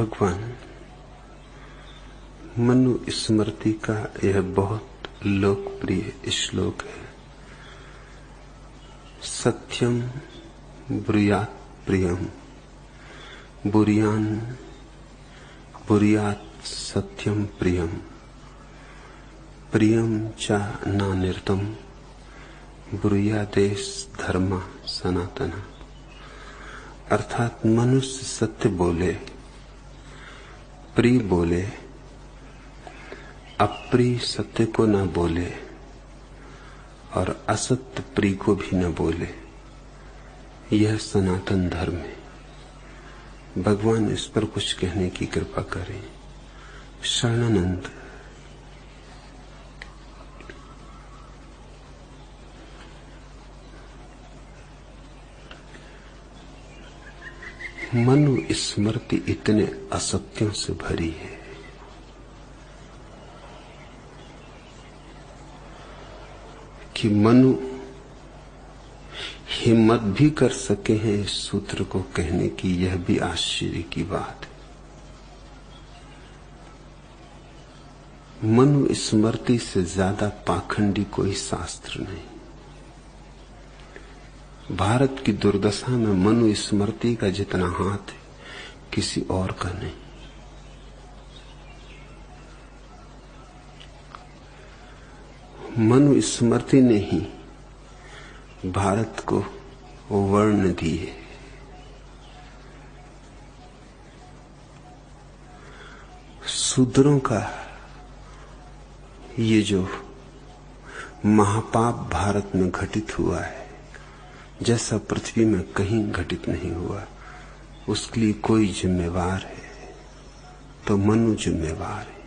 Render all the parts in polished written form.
भगवान मनु स्मृति का यह बहुत लोकप्रिय श्लोक है। सत्यम ब्रूयात् प्रियम बुर्यात् सत्यम प्रियम प्रियम च नानिर्तम ब्रूयादेश धर्म सनातन। अर्थात मनुष्य सत्य बोले, प्रिय बोले, अप्रिय सत्य को न बोले और असत्य प्रिय को भी न बोले। यह सनातन धर्म है। भगवान इस पर कुछ कहने की कृपा करें। शरणानंद। मनु स्मृति इतने असत्यों से भरी है कि मनु हिम्मत भी कर सके हैं इस सूत्र को कहने की। यह भी आश्चर्य की बात है। मनु स्मृति से ज्यादा पाखंडी कोई शास्त्र नहीं। भारत की दुर्दशा में मनु स्मृति का जितना हाथ है किसी और का नहीं। मनु स्मृति ने ही भारत को वर्ण दी है। शूद्रों का ये जो महापाप भारत में घटित हुआ है, जैसा पृथ्वी में कहीं घटित नहीं हुआ, उसके लिए कोई जिम्मेवार है तो मनु जिम्मेवार है।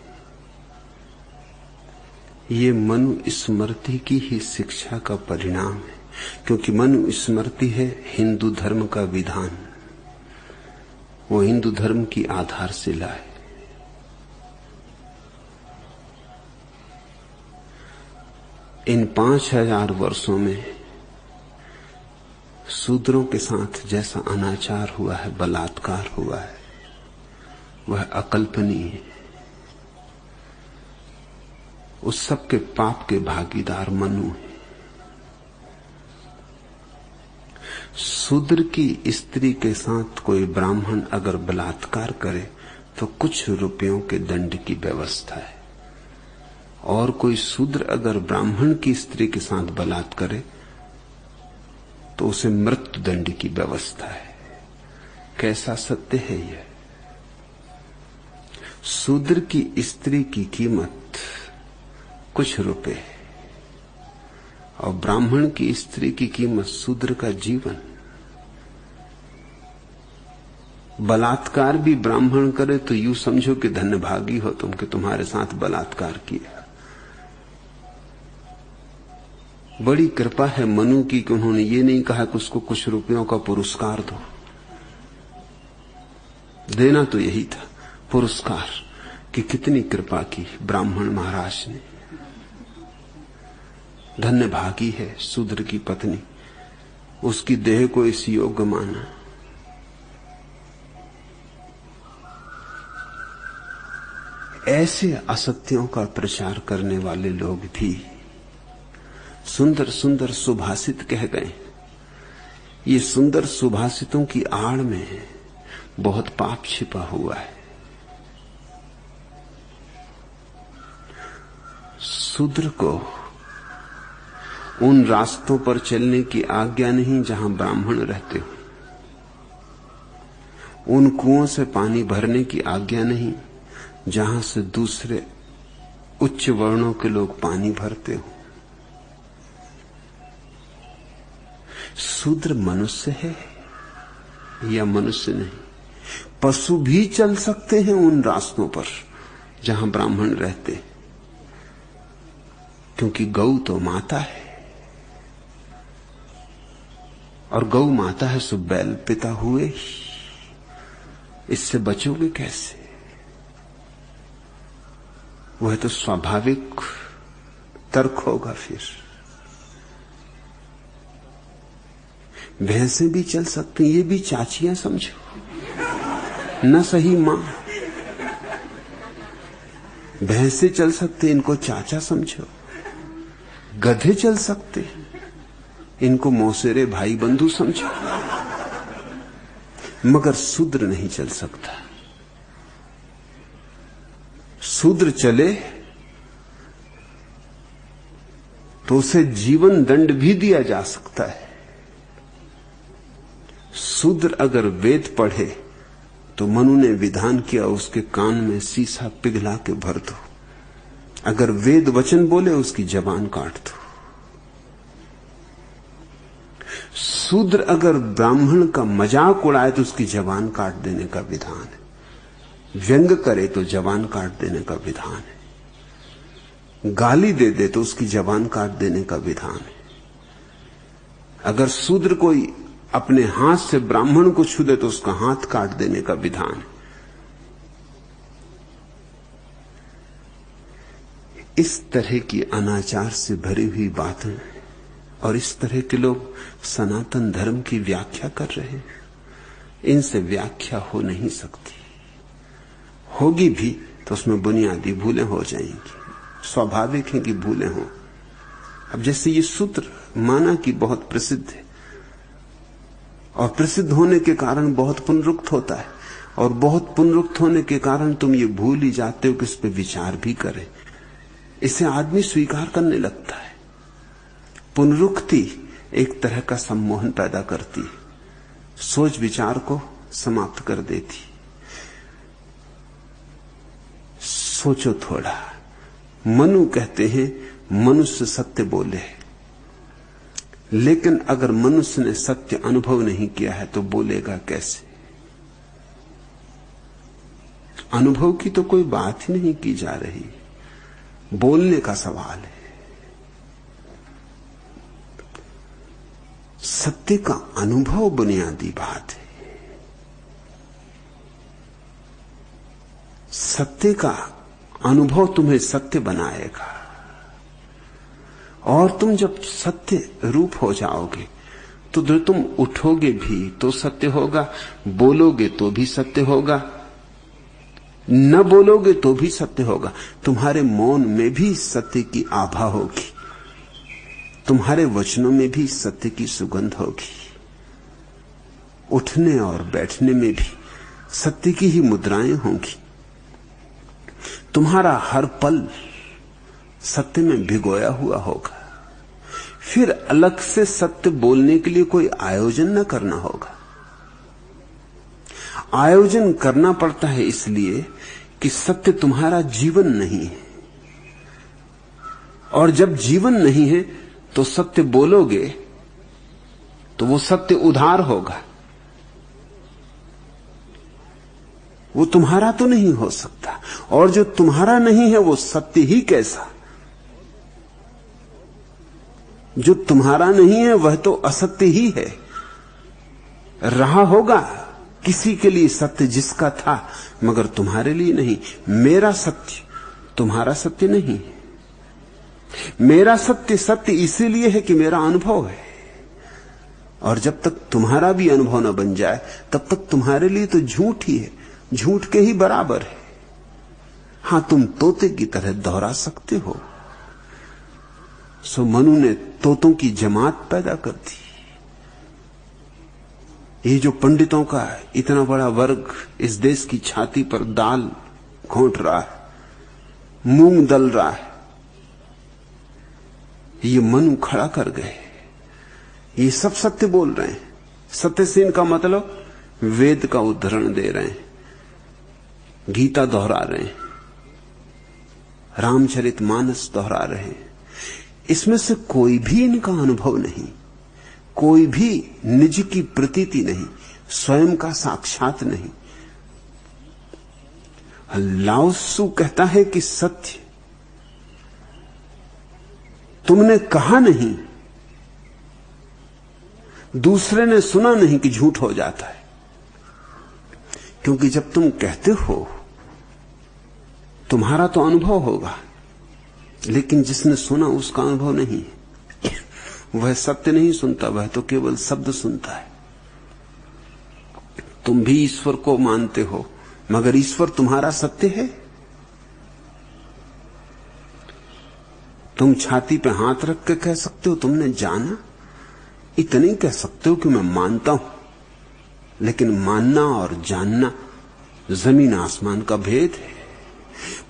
ये मनु स्मृति की ही शिक्षा का परिणाम है, क्योंकि मनु स्मृति है हिंदू धर्म का विधान। वो हिंदू धर्म की आधारशिला है। इन 5000 वर्षों में शूद्रों के साथ जैसा अनाचार हुआ है, बलात्कार हुआ है, वह अकल्पनीय है। उस सब के पाप के भागीदार मनु है। शूद्र की स्त्री के साथ कोई ब्राह्मण अगर बलात्कार करे तो कुछ रुपयों के दंड की व्यवस्था है, और कोई शूद्र अगर ब्राह्मण की स्त्री के साथ बलात्कार करे तो उसे मृत्यु दंड की व्यवस्था है। कैसा सत्य है यह। शूद्र की स्त्री की कीमत कुछ रुपए और ब्राह्मण की स्त्री की कीमत शूद्र का जीवन। बलात्कार भी ब्राह्मण करे तो यूं समझो कि धन्यभागी हो तुम कि तुम्हारे साथ बलात्कार किया। बड़ी कृपा है मनु की कि उन्होंने ये नहीं कहा कि उसको कुछ रुपयों का पुरस्कार दो। देना तो यही था, पुरस्कार। कि कितनी कृपा की ब्राह्मण महाराज ने। धन्य भागी है शूद्र की पत्नी, उसकी देह को इस योग्य माना। ऐसे असत्यों का प्रचार करने वाले लोग भी सुंदर सुंदर सुभाषित कह गए। ये सुंदर सुभाषितों की आड़ में बहुत पाप छिपा हुआ है। शूद्र को उन रास्तों पर चलने की आज्ञा नहीं जहां ब्राह्मण रहते हो। उन कुओं से पानी भरने की आज्ञा नहीं जहां से दूसरे उच्च वर्णों के लोग पानी भरते हो। शूद्र मनुष्य है या मनुष्य नहीं। पशु भी चल सकते हैं उन रास्तों पर जहां ब्राह्मण रहते, क्योंकि गौ तो माता है और गौ माता है सो बैल पिता हुए ही। इससे बचोगे कैसे। वह तो स्वाभाविक तर्क होगा। फिर भैंसें भी चल सकती, ये भी चाचियां समझो। न सही मां भैंसे चल सकते, इनको चाचा समझो। गधे चल सकते, इनको मौसेरे भाई बंधु समझो। मगर शूद्र नहीं चल सकता। शूद्र चले तो उसे जीवन दंड भी दिया जा सकता है। शूद्र अगर वेद पढ़े तो मनु ने विधान किया, उसके कान में शीशा पिघला के भर दो। अगर वेद वचन बोले उसकी जबान काट दो। शूद्र अगर ब्राह्मण का मजाक उड़ाए तो उसकी जबान काट देने का विधान है। व्यंग करे तो जबान काट देने का विधान है। गाली दे दे तो उसकी जबान काट देने का विधान है। अगर शूद्र कोई अपने हाथ से ब्राह्मण को छू दे तो उसका हाथ काट देने का विधान है। इस तरह की अनाचार से भरी हुई बातें और इस तरह के लोग सनातन धर्म की व्याख्या कर रहे हैं। इनसे व्याख्या हो नहीं सकती। होगी भी तो उसमें बुनियादी भूलें हो जाएंगी। स्वाभाविक है कि भूलें हों। अब जैसे ये सूत्र माना कि बहुत प्रसिद्ध है और प्रसिद्ध होने के कारण बहुत पुनरुक्त होता है, और बहुत पुनरुक्त होने के कारण तुम ये भूल ही जाते हो कि इस पर विचार भी करें। इसे आदमी स्वीकार करने लगता है। पुनरुक्ति एक तरह का सम्मोहन पैदा करती है, सोच विचार को समाप्त कर देती। सोचो थोड़ा। मनु कहते हैं मनुष्य सत्य बोले, लेकिन अगर मनुष्य ने सत्य अनुभव नहीं किया है तो बोलेगा कैसे? अनुभव की तो कोई बात ही नहीं की जा रही, बोलने का सवाल है। सत्य का अनुभव बुनियादी बात है। सत्य का अनुभव तुम्हें सत्य बनाएगा, और तुम जब सत्य रूप हो जाओगे तो जो तुम उठोगे भी तो सत्य होगा, बोलोगे तो भी सत्य होगा, न बोलोगे तो भी सत्य होगा। तुम्हारे मौन में भी सत्य की आभा होगी, तुम्हारे वचनों में भी सत्य की सुगंध होगी, उठने और बैठने में भी सत्य की ही मुद्राएं होंगी। तुम्हारा हर पल सत्य में भिगोया हुआ होगा। फिर अलग से सत्य बोलने के लिए कोई आयोजन न करना होगा। आयोजन करना पड़ता है इसलिए कि सत्य तुम्हारा जीवन नहीं है, और जब जीवन नहीं है तो सत्य बोलोगे तो वो सत्य उधार होगा, वो तुम्हारा तो नहीं हो सकता। और जो तुम्हारा नहीं है वो सत्य ही कैसा? जो तुम्हारा नहीं है वह तो असत्य ही है। रहा होगा किसी के लिए सत्य जिसका था, मगर तुम्हारे लिए नहीं। मेरा सत्य तुम्हारा सत्य नहीं है। मेरा सत्य सत्य इसीलिए है कि मेरा अनुभव है, और जब तक तुम्हारा भी अनुभव न बन जाए तब तक तुम्हारे लिए तो झूठ ही है, झूठ के ही बराबर है। हां, तुम तोते की तरह दोहरा सकते हो। सो मनु ने तोतों की जमात पैदा कर दी। ये जो पंडितों का इतना बड़ा वर्ग इस देश की छाती पर दाल घोंट रहा है, मूंग दल रहा है, ये मनु खड़ा कर गए। ये सब सत्य बोल रहे हैं। सत्य से इनका मतलब वेद का उद्धरण दे रहे हैं, गीता दोहरा रहे हैं, रामचरितमानस दोहरा रहे हैं। इसमें से कोई भी इनका अनुभव नहीं, कोई भी निज की प्रतीति नहीं, स्वयं का साक्षात नहीं। लाओ त्सु कहता है कि सत्य तुमने कहा नहीं, दूसरे ने सुना नहीं कि झूठ हो जाता है। क्योंकि जब तुम कहते हो तुम्हारा तो अनुभव होगा, लेकिन जिसने सुना उसका अनुभव नहीं। वह सत्य नहीं सुनता, वह तो केवल शब्द सुनता है। तुम भी ईश्वर को मानते हो, मगर ईश्वर तुम्हारा सत्य है? तुम छाती पे हाथ रख के कह सकते हो तुमने जाना, इतने कह सकते हो कि मैं मानता हूं, लेकिन मानना और जानना जमीन आसमान का भेद है।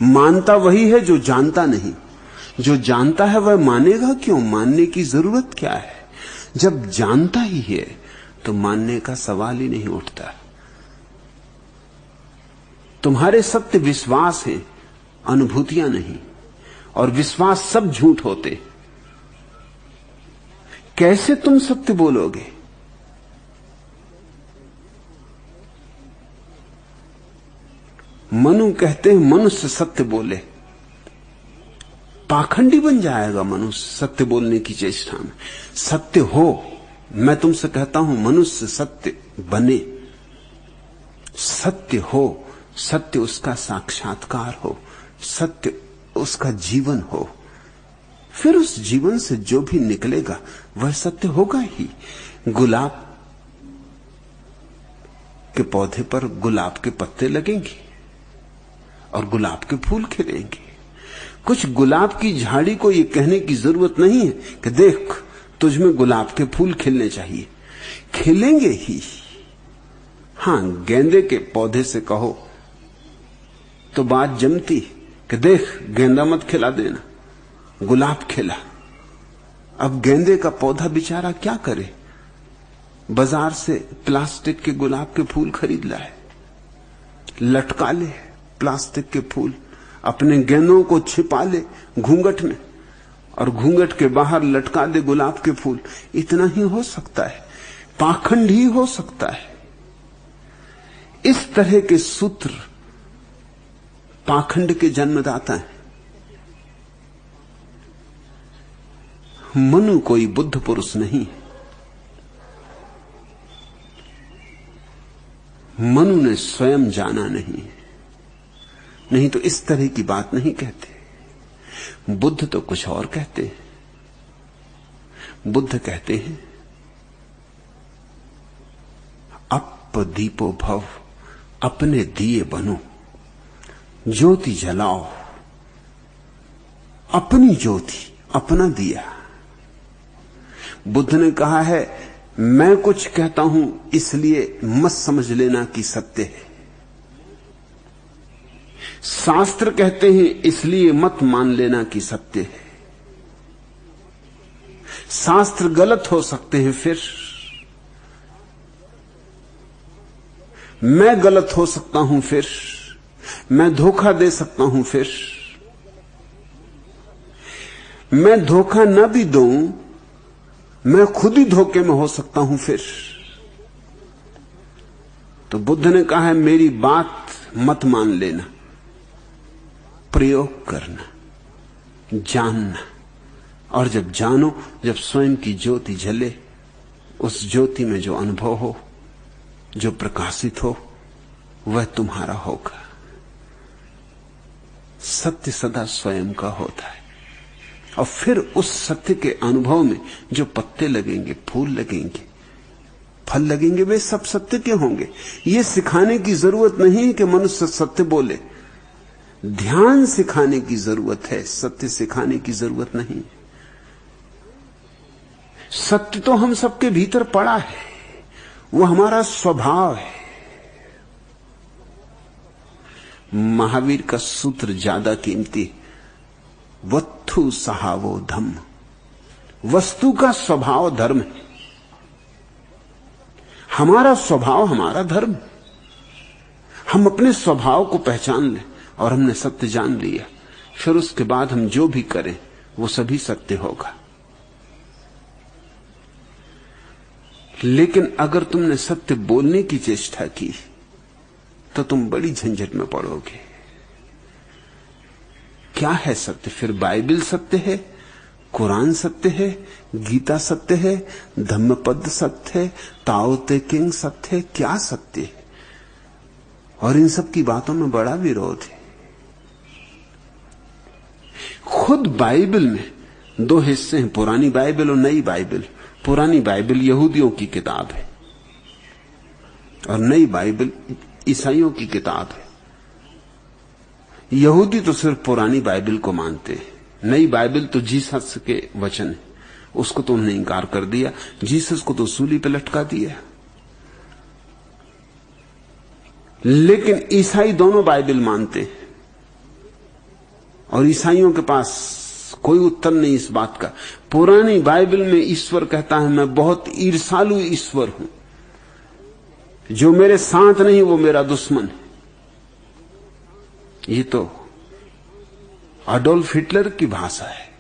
मानता वही है जो जानता नहीं। जो जानता है वह मानेगा क्यों? मानने की जरूरत क्या है? जब जानता ही है तो मानने का सवाल ही नहीं उठता। तुम्हारे सत्य विश्वास है, अनुभूतियां नहीं, और विश्वास सब झूठ होते। कैसे तुम सत्य बोलोगे? मनु कहते हैं मनुष्य सत्य बोले, पाखंडी बन जाएगा मनुष्य सत्य बोलने की चेष्टा में। सत्य हो, मैं तुमसे कहता हूं मनुष्य सत्य बने। सत्य हो, सत्य उसका साक्षात्कार हो, सत्य उसका जीवन हो, फिर उस जीवन से जो भी निकलेगा वह सत्य होगा ही। गुलाब के पौधे पर गुलाब के पत्ते लगेंगे और गुलाब के फूल खिलेंगे। कुछ गुलाब की झाड़ी को यह कहने की जरूरत नहीं है कि देख तुझमें गुलाब के फूल खिलने चाहिए, खिलेंगे ही। हां, गेंदे के पौधे से कहो तो बात जमती कि देख गेंदा मत खिला देना, गुलाब खिला। अब गेंदे का पौधा बेचारा क्या करे? बाजार से प्लास्टिक के गुलाब के फूल खरीद लाए, लटका ले प्लास्टिक के फूल, अपने गेंदों को छिपा ले घूंघट में, और घूंघट के बाहर लटका दे गुलाब के फूल। इतना ही हो सकता है, पाखंड ही हो सकता है। इस तरह के सूत्र पाखंड के जन्मदाता है। मनु कोई बुद्ध पुरुष नहीं, मनु ने स्वयं जाना नहीं तो इस तरह की बात नहीं कहते। बुद्ध तो कुछ और कहते हैं। बुद्ध कहते हैं अप दीपो भव, अपने दिए बनो, ज्योति जलाओ, अपनी ज्योति, अपना दिया। बुद्ध ने कहा है मैं कुछ कहता हूं इसलिए मत समझ लेना कि सत्य है। शास्त्र कहते हैं इसलिए मत मान लेना कि सत्य है। शास्त्र गलत हो सकते हैं, फिर मैं गलत हो सकता हूं, फिर मैं धोखा दे सकता हूं, फिर मैं धोखा न भी दूं, मैं खुद ही धोखे में हो सकता हूं फिर। तो बुद्ध ने कहा है मेरी बात मत मान लेना, प्रयोग करना, जानना, और जब जानो, जब स्वयं की ज्योति जले, उस ज्योति में जो अनुभव हो, जो प्रकाशित हो, वह तुम्हारा होगा। सत्य सदा स्वयं का होता है, और फिर उस सत्य के अनुभव में जो पत्ते लगेंगे, फूल लगेंगे, फल लगेंगे, वे सब सत्य के होंगे। ये सिखाने की जरूरत नहीं है कि मनुष्य सत्य बोले, ध्यान सिखाने की जरूरत है, सत्य सिखाने की जरूरत नहीं। सत्य तो हम सबके भीतर पड़ा है, वो हमारा स्वभाव है। महावीर का सूत्र ज्यादा कीमती, वत्थु सहावो धम्म, वस्तु का स्वभाव धर्म है। हमारा स्वभाव हमारा धर्म। हम अपने स्वभाव को पहचान लें और हमने सत्य जान लिया, फिर उसके बाद हम जो भी करें वो सभी सत्य होगा। लेकिन अगर तुमने सत्य बोलने की चेष्टा की तो तुम बड़ी झंझट में पड़ोगे। क्या है सत्य? फिर बाइबल सत्य है, कुरान सत्य है, गीता सत्य है, धम्मपद सत्य है, ताओ ते किंग सत्य है, क्या सत्य है? और इन सब की बातों में बड़ा विरोध है। खुद बाइबल में दो हिस्से हैं, पुरानी बाइबल और नई बाइबल। पुरानी बाइबल यहूदियों की किताब है और नई बाइबल ईसाइयों की किताब है। यहूदी तो सिर्फ पुरानी बाइबल को मानते हैं, नई बाइबल तो जीसस के वचन है, उसको तो उन्होंने इंकार कर दिया। जीसस को तो सूली पे लटका दिया। लेकिन ईसाई दोनों बाइबल मानते हैं और ईसाइयों के पास कोई उत्तर नहीं इस बात का। पुरानी बाइबल में ईश्वर कहता है, मैं बहुत ईर्षालु ईश्वर हूं, जो मेरे साथ नहीं वो मेरा दुश्मन है। ये तो अडोल्फ हिटलर की भाषा है।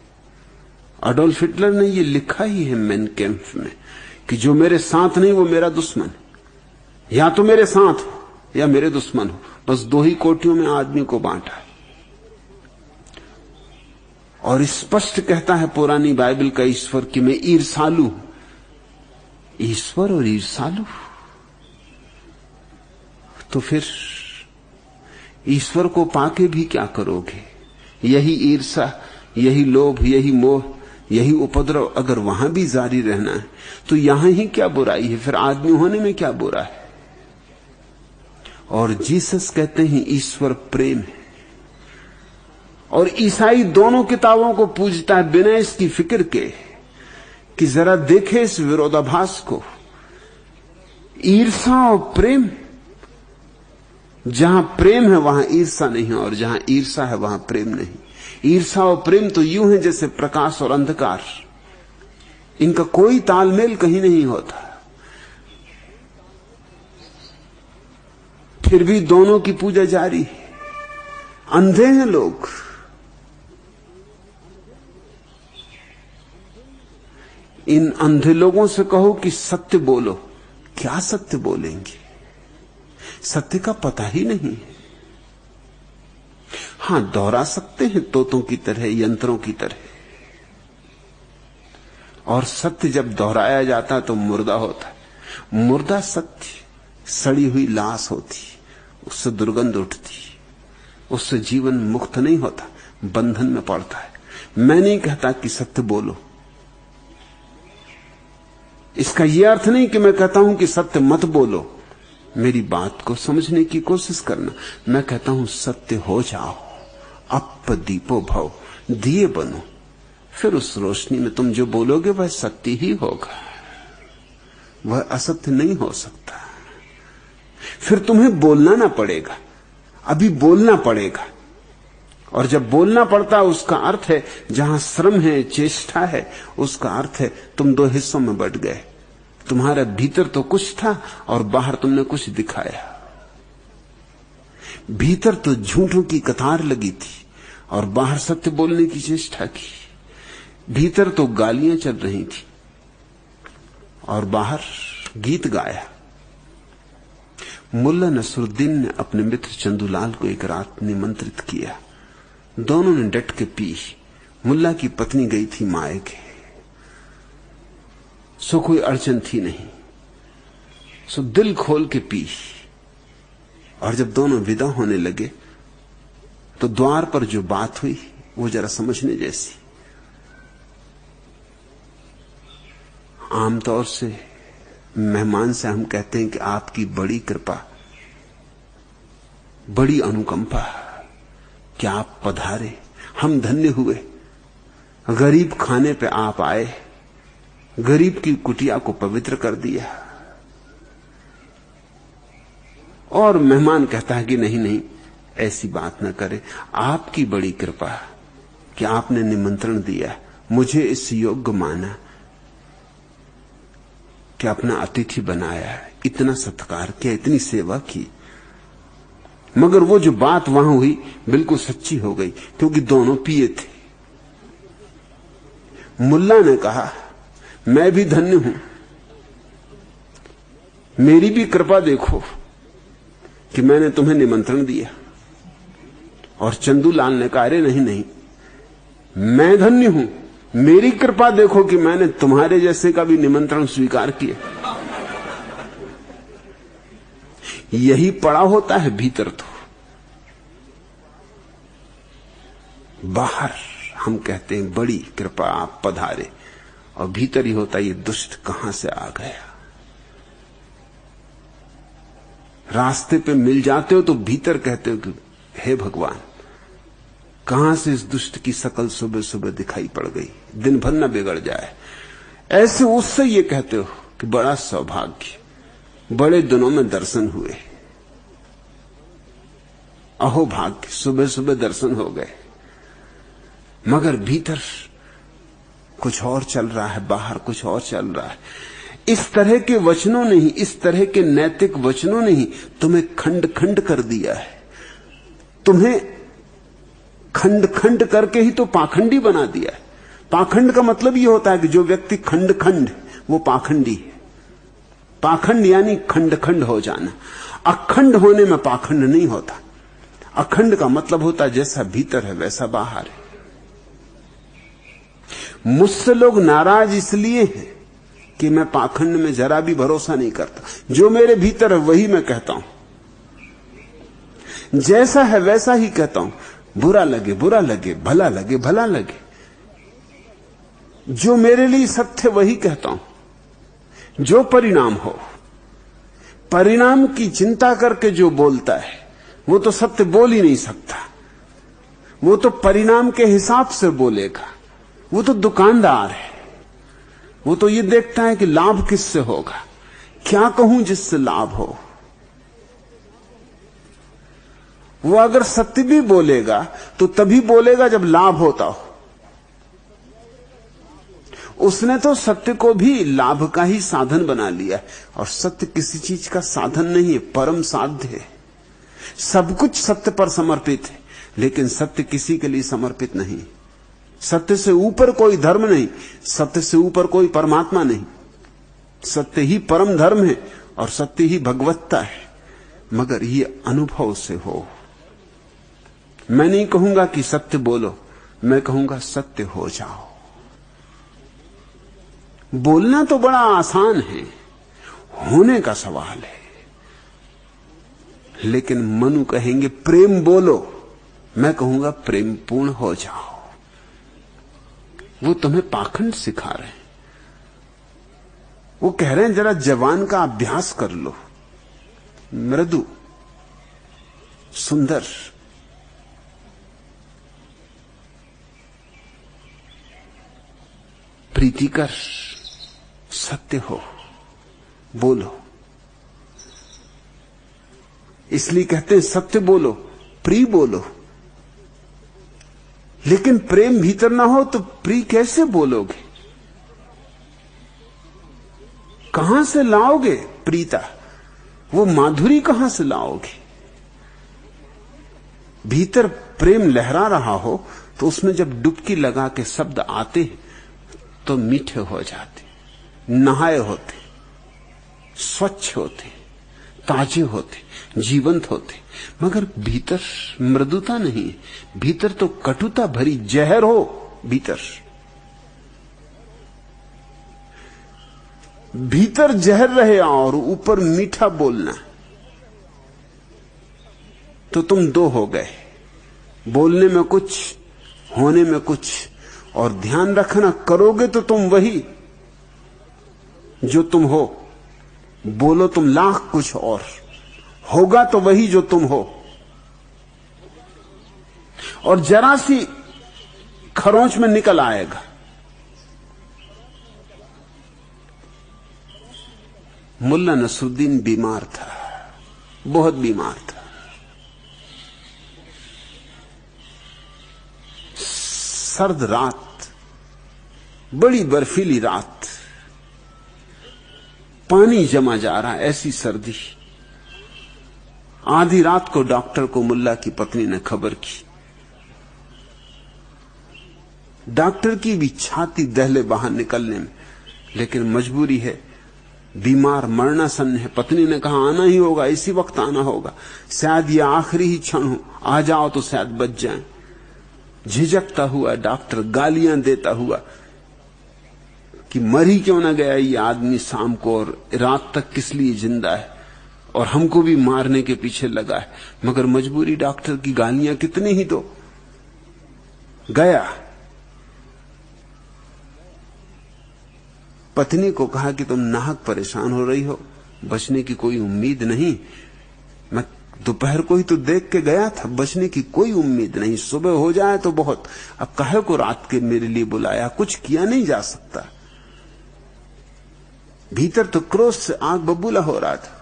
अडोल्फ हिटलर ने ये लिखा ही है मेन कैंप में कि जो मेरे साथ नहीं वो मेरा दुश्मन है। या तो मेरे साथ हो या मेरे दुश्मन हो, बस दो ही कोटियों में आदमी को बांटा है। और स्पष्ट कहता है पुरानी बाइबल का ईश्वर कि मैं ईर्षालु हूं। ईश्वर और ईर्षालु, तो फिर ईश्वर को पाके भी क्या करोगे? यही ईर्षा, यही लोभ, यही मोह, यही उपद्रव अगर वहां भी जारी रहना है तो यहां ही क्या बुराई है? फिर आदमी होने में क्या बुरा है? और जीसस कहते हैं ईश्वर प्रेम है। और ईसाई दोनों किताबों को पूजता है बिना इसकी फिक्र के कि जरा देखे इस विरोधाभास को। ईर्षा और प्रेम, जहां प्रेम है वहां ईर्षा नहीं है, और जहां ईर्षा है वहां प्रेम नहीं। ईर्षा और प्रेम तो यूं है जैसे प्रकाश और अंधकार, इनका कोई तालमेल कहीं नहीं होता। फिर भी दोनों की पूजा जारी है। अंधे हैं लोग। इन अंधे लोगों से कहो कि सत्य बोलो, क्या सत्य बोलेंगे? सत्य का पता ही नहीं है। हां, दोहरा सकते हैं तोतों की तरह, यंत्रों की तरह, और सत्य जब दोहराया जाता तो मुर्दा होता है। मुर्दा सत्य सड़ी हुई लाश होती, उससे दुर्गंध उठती, उससे जीवन मुक्त नहीं होता, बंधन में पड़ता है। मैं नहीं कहता कि सत्य बोलो, इसका यह अर्थ नहीं कि मैं कहता हूं कि सत्य मत बोलो। मेरी बात को समझने की कोशिश करना। मैं कहता हूं सत्य हो जाओ, अप दीपो भव, दिए बनो, फिर उस रोशनी में तुम जो बोलोगे वह सत्य ही होगा, वह असत्य नहीं हो सकता। फिर तुम्हें बोलना ना पड़ेगा, अभी बोलना पड़ेगा। और जब बोलना पड़ता है उसका अर्थ है, जहां श्रम है, चेष्टा है, उसका अर्थ है तुम दो हिस्सों में बंट गए। तुम्हारा भीतर तो कुछ था और बाहर तुमने कुछ दिखाया। भीतर तो झूठों की कतार लगी थी और बाहर सत्य बोलने की चेष्टा की। भीतर तो गालियां चल रही थी और बाहर गीत गाया। मुल्ला नसरुद्दीन ने अपने मित्र चंदूलाल को एक रात निमंत्रित किया। दोनों ने डट के पी। मुल्ला की पत्नी गई थी मायके, सो कोई अड़चन थी नहीं, सो दिल खोल के पी। और जब दोनों विदा होने लगे तो द्वार पर जो बात हुई वो जरा समझने जैसी। आमतौर से मेहमान से हम कहते हैं कि आपकी बड़ी कृपा, बड़ी अनुकंपा, क्या आप पधारे, हम धन्य हुए। गरीब खाने पे आप आए, गरीब की कुटिया को पवित्र कर दिया। और मेहमान कहता है कि नहीं नहीं, ऐसी बात न करे, आपकी बड़ी कृपा कि आपने निमंत्रण दिया, मुझे इस योग्य माना कि अपना अतिथि बनाया, इतना सत्कार किया, इतनी सेवा की। मगर वो जो बात वहां हुई बिल्कुल सच्ची हो गई, क्योंकि दोनों पिए थे। मुल्ला ने कहा, मैं भी धन्य हूं, मेरी भी कृपा देखो कि मैंने तुम्हें निमंत्रण दिया। और चंदूलाल ने कहा, अरे नहीं नहीं, मैं धन्य हूं, मेरी कृपा देखो कि मैंने तुम्हारे जैसे का भी निमंत्रण स्वीकार किया। यही पड़ा होता है भीतर तो। बाहर हम कहते हैं बड़ी कृपा, आप पधारे, और भीतर ही होता है ये दुष्ट कहां से आ गया। रास्ते पे मिल जाते हो तो भीतर कहते हो कि हे भगवान, कहां से इस दुष्ट की शकल सुबह सुबह दिखाई पड़ गई, दिन भर न बिगड़ जाए। ऐसे उससे ये कहते हो कि बड़ा सौभाग्य, बड़े दिनों में दर्शन हुए, अहो भाग्य, सुबह सुबह दर्शन हो गए। मगर भीतर कुछ और चल रहा है, बाहर कुछ और चल रहा है। इस तरह के वचनों ने ही, इस तरह के नैतिक वचनों ने ही तुम्हें खंड खंड कर दिया है। तुम्हें खंड खंड करके ही तो पाखंडी बना दिया है। पाखंड का मतलब यह होता है कि जो व्यक्ति खंड खंड, वो पाखंडी है। पाखंड यानी खंड खंड हो जाना। अखंड होने में पाखंड नहीं होता। अखंड का मतलब होता है जैसा भीतर है वैसा बाहर है। मुझसे लोग नाराज इसलिए हैं कि मैं पाखंड में जरा भी भरोसा नहीं करता। जो मेरे भीतर है वही मैं कहता हूं, जैसा है वैसा ही कहता हूं। बुरा लगे बुरा लगे, भला लगे भला लगे, जो मेरे लिए सत्य वही कहता हूं। जो परिणाम हो, परिणाम की चिंता करके जो बोलता है वो तो सत्य बोल ही नहीं सकता। वो तो परिणाम के हिसाब से बोलेगा। वो तो दुकानदार है। वो तो ये देखता है कि लाभ किससे होगा, क्या कहूं जिससे लाभ हो। वो अगर सत्य भी बोलेगा तो तभी बोलेगा जब लाभ होता हो। उसने तो सत्य को भी लाभ का ही साधन बना लिया है। और सत्य किसी चीज का साधन नहीं है, परम साध्य है। सब कुछ सत्य पर समर्पित है, लेकिन सत्य किसी के लिए समर्पित नहीं। सत्य से ऊपर कोई धर्म नहीं, सत्य से ऊपर कोई परमात्मा नहीं। सत्य ही परम धर्म है और सत्य ही भगवत्ता है। मगर ये अनुभव से हो। मैं नहीं कहूंगा कि सत्य बोलो, मैं कहूंगा सत्य हो जाओ। बोलना तो बड़ा आसान है, होने का सवाल है। लेकिन मनु कहेंगे प्रेम बोलो, मैं कहूंगा प्रेम पूर्ण हो जाओ। वो तुम्हें पाखंड सिखा रहे हैं। वो कह रहे हैं जरा जवान का अभ्यास कर लो, मृदु सुंदर, प्रीतिकर, सत्य हो, बोलो। इसलिए कहते हैं सत्य बोलो, प्रिय बोलो। लेकिन प्रेम भीतर ना हो तो प्रिय कैसे बोलोगे? कहां से लाओगे प्रीता? वो माधुरी कहां से लाओगे? भीतर प्रेम लहरा रहा हो तो उसमें जब डुबकी लगा के शब्द आते तो मीठे हो जाते, नहाए होते, स्वच्छ होते, ताजे होते, जीवंत होते। मगर भीतर मृदुता नहीं, भीतर तो कटुता भरी जहर हो। भीतर भीतर जहर रहे और ऊपर मीठा बोलना, तो तुम दो हो गए। बोलने में कुछ, होने में कुछ। और ध्यान रखना, करोगे तो तुम वही जो तुम हो। बोलो तुम लाख कुछ और, होगा तो वही जो तुम हो। और जरा सी खरोंच में निकल आएगा। मुल्ला नसरुद्दीन बीमार था, बहुत बीमार था। सर्द रात, बड़ी बर्फीली रात, पानी जमा जा रहा, ऐसी सर्दी। आधी रात को डॉक्टर को मुल्ला की पत्नी ने खबर की। डॉक्टर की भी छाती दहले बाहर निकलने में, लेकिन मजबूरी है, बीमार मरणासन है। पत्नी ने कहा आना ही होगा, इसी वक्त आना होगा, शायद ये आखिरी ही क्षण हो, आ जाओ तो शायद बच जाए। झिझकता हुआ डॉक्टर गालियां देता हुआ कि मर ही क्यों ना गया ये आदमी शाम को, और रात तक किस लिए जिंदा है, और हमको भी मारने के पीछे लगा है। मगर मजबूरी, डॉक्टर की गालियां कितनी ही तो। गया, पत्नी को कहा कि तुम नाहक परेशान हो रही हो, बचने की कोई उम्मीद नहीं, मैं दोपहर को ही तो देख के गया था, बचने की कोई उम्मीद नहीं। सुबह हो जाए तो बहुत, अब काहे को रात के मेरे लिए बुलाया, कुछ किया नहीं जा सकता। भीतर तो क्रोध से आग बबूला हो रहा था,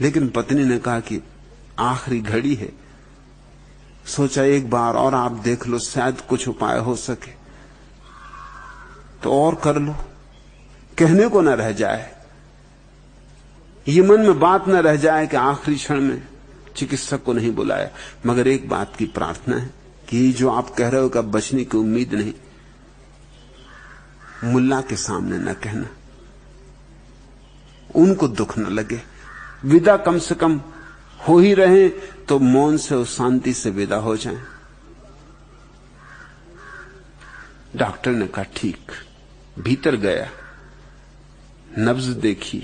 लेकिन पत्नी ने कहा कि आखिरी घड़ी है, सोचा एक बार और आप देख लो, शायद कुछ उपाय हो सके तो और कर लो, कहने को न रह जाए, ये मन में बात न रह जाए कि आखिरी क्षण में चिकित्सक को नहीं बुलाया। मगर एक बात की प्रार्थना है कि जो आप कह रहे हो कि बचने की उम्मीद नहीं, मुल्ला के सामने न कहना, उनको दुख न लगे। विदा कम से कम हो ही रहे तो मौन से और शांति से विदा हो जाएं। डॉक्टर ने कहा ठीक। भीतर गया, नब्ज देखी,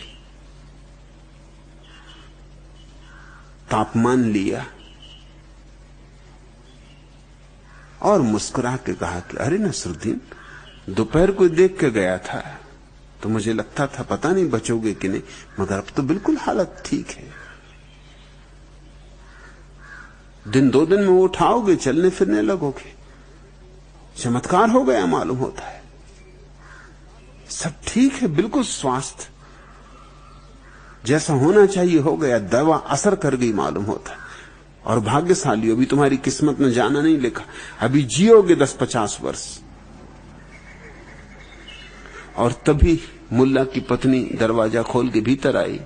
तापमान लिया और मुस्कुरा के कहा कि अरे नसरुद्दीन, दोपहर को देख के गया था तो मुझे लगता था पता नहीं बचोगे कि नहीं, मगर अब तो बिल्कुल हालत ठीक है। दिन दो दिन में उठाओगे, चलने फिरने लगोगे, चमत्कार हो गया मालूम होता है, सब ठीक है, बिल्कुल स्वास्थ्य जैसा होना चाहिए हो गया, दवा असर कर गई मालूम होता है। और भाग्यशाली हो, अभी तुम्हारी किस्मत में जाना नहीं लिखा, अभी जियोगे 10-50 वर्ष। और तभी मुल्ला की पत्नी दरवाजा खोल के भीतर आई।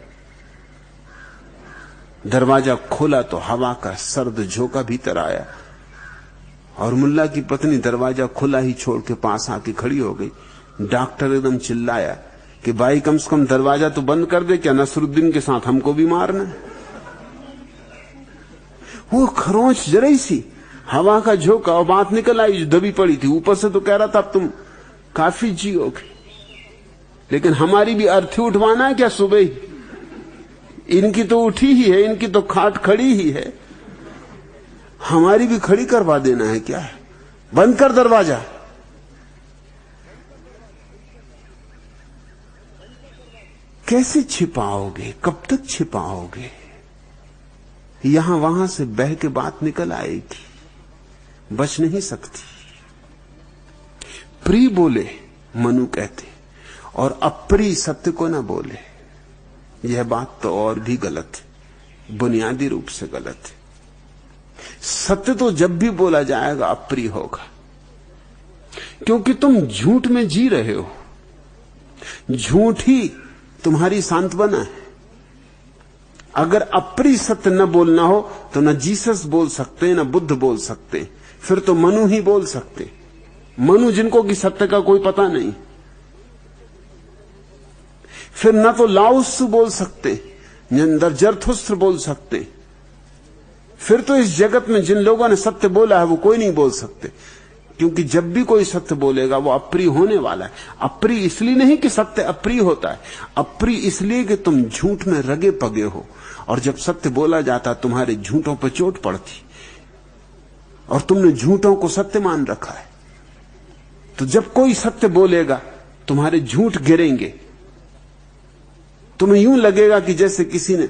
दरवाजा खोला तो हवा का सर्द झोंका भीतर आया और मुल्ला की पत्नी दरवाजा खुला ही छोड़ के पास आके खड़ी हो गई। डॉक्टर एकदम चिल्लाया कि भाई कम से कम दरवाजा तो बंद कर दे, क्या नसरुद्दीन के साथ हमको भी मारना है? वो खरोंच जरा सी हवा का झोंका और बात निकल आई जो दबी पड़ी थी। ऊपर से तो कह रहा था अब तुम काफी जियोगे, लेकिन हमारी भी अर्थी उठवाना है क्या सुबह ही? इनकी तो उठी ही है, इनकी तो खाट खड़ी ही है, हमारी भी खड़ी करवा देना है क्या? बंद कर दरवाजा। कैसे छिपाओगे, कब तक छिपाओगे? यहां वहां से बह के बात निकल आएगी, बच नहीं सकती। प्रिय बोले मनु कहते, और अप्रिय सत्य को ना बोले। यह बात तो और भी गलत है, बुनियादी रूप से गलत है। सत्य तो जब भी बोला जाएगा अप्रिय होगा, क्योंकि तुम झूठ में जी रहे हो। झूठ ही तुम्हारी सांत्वना है। अगर अप्रिय सत्य न बोलना हो तो न जीसस बोल सकते, न बुद्ध बोल सकते, फिर तो मनु ही बोल सकते। मनु जिनको कि सत्य का कोई पता नहीं, फिर न तो लाओत्सु बोल सकते, न जरथुस्त्र बोल सकते, फिर तो इस जगत में जिन लोगों ने सत्य बोला है वो कोई नहीं बोल सकते, क्योंकि जब भी कोई सत्य बोलेगा वो अप्रिय होने वाला है। अप्रिय इसलिए नहीं कि सत्य अप्रिय होता है, अप्रिय इसलिए कि तुम झूठ में रगे पगे हो, और जब सत्य बोला जाता तुम्हारे झूठों पर चोट पड़ती और तुमने झूठों को सत्य मान रखा है। तो जब कोई सत्य बोलेगा तुम्हारे झूठ गिरेंगे, तुम्हें यूं लगेगा कि जैसे किसी ने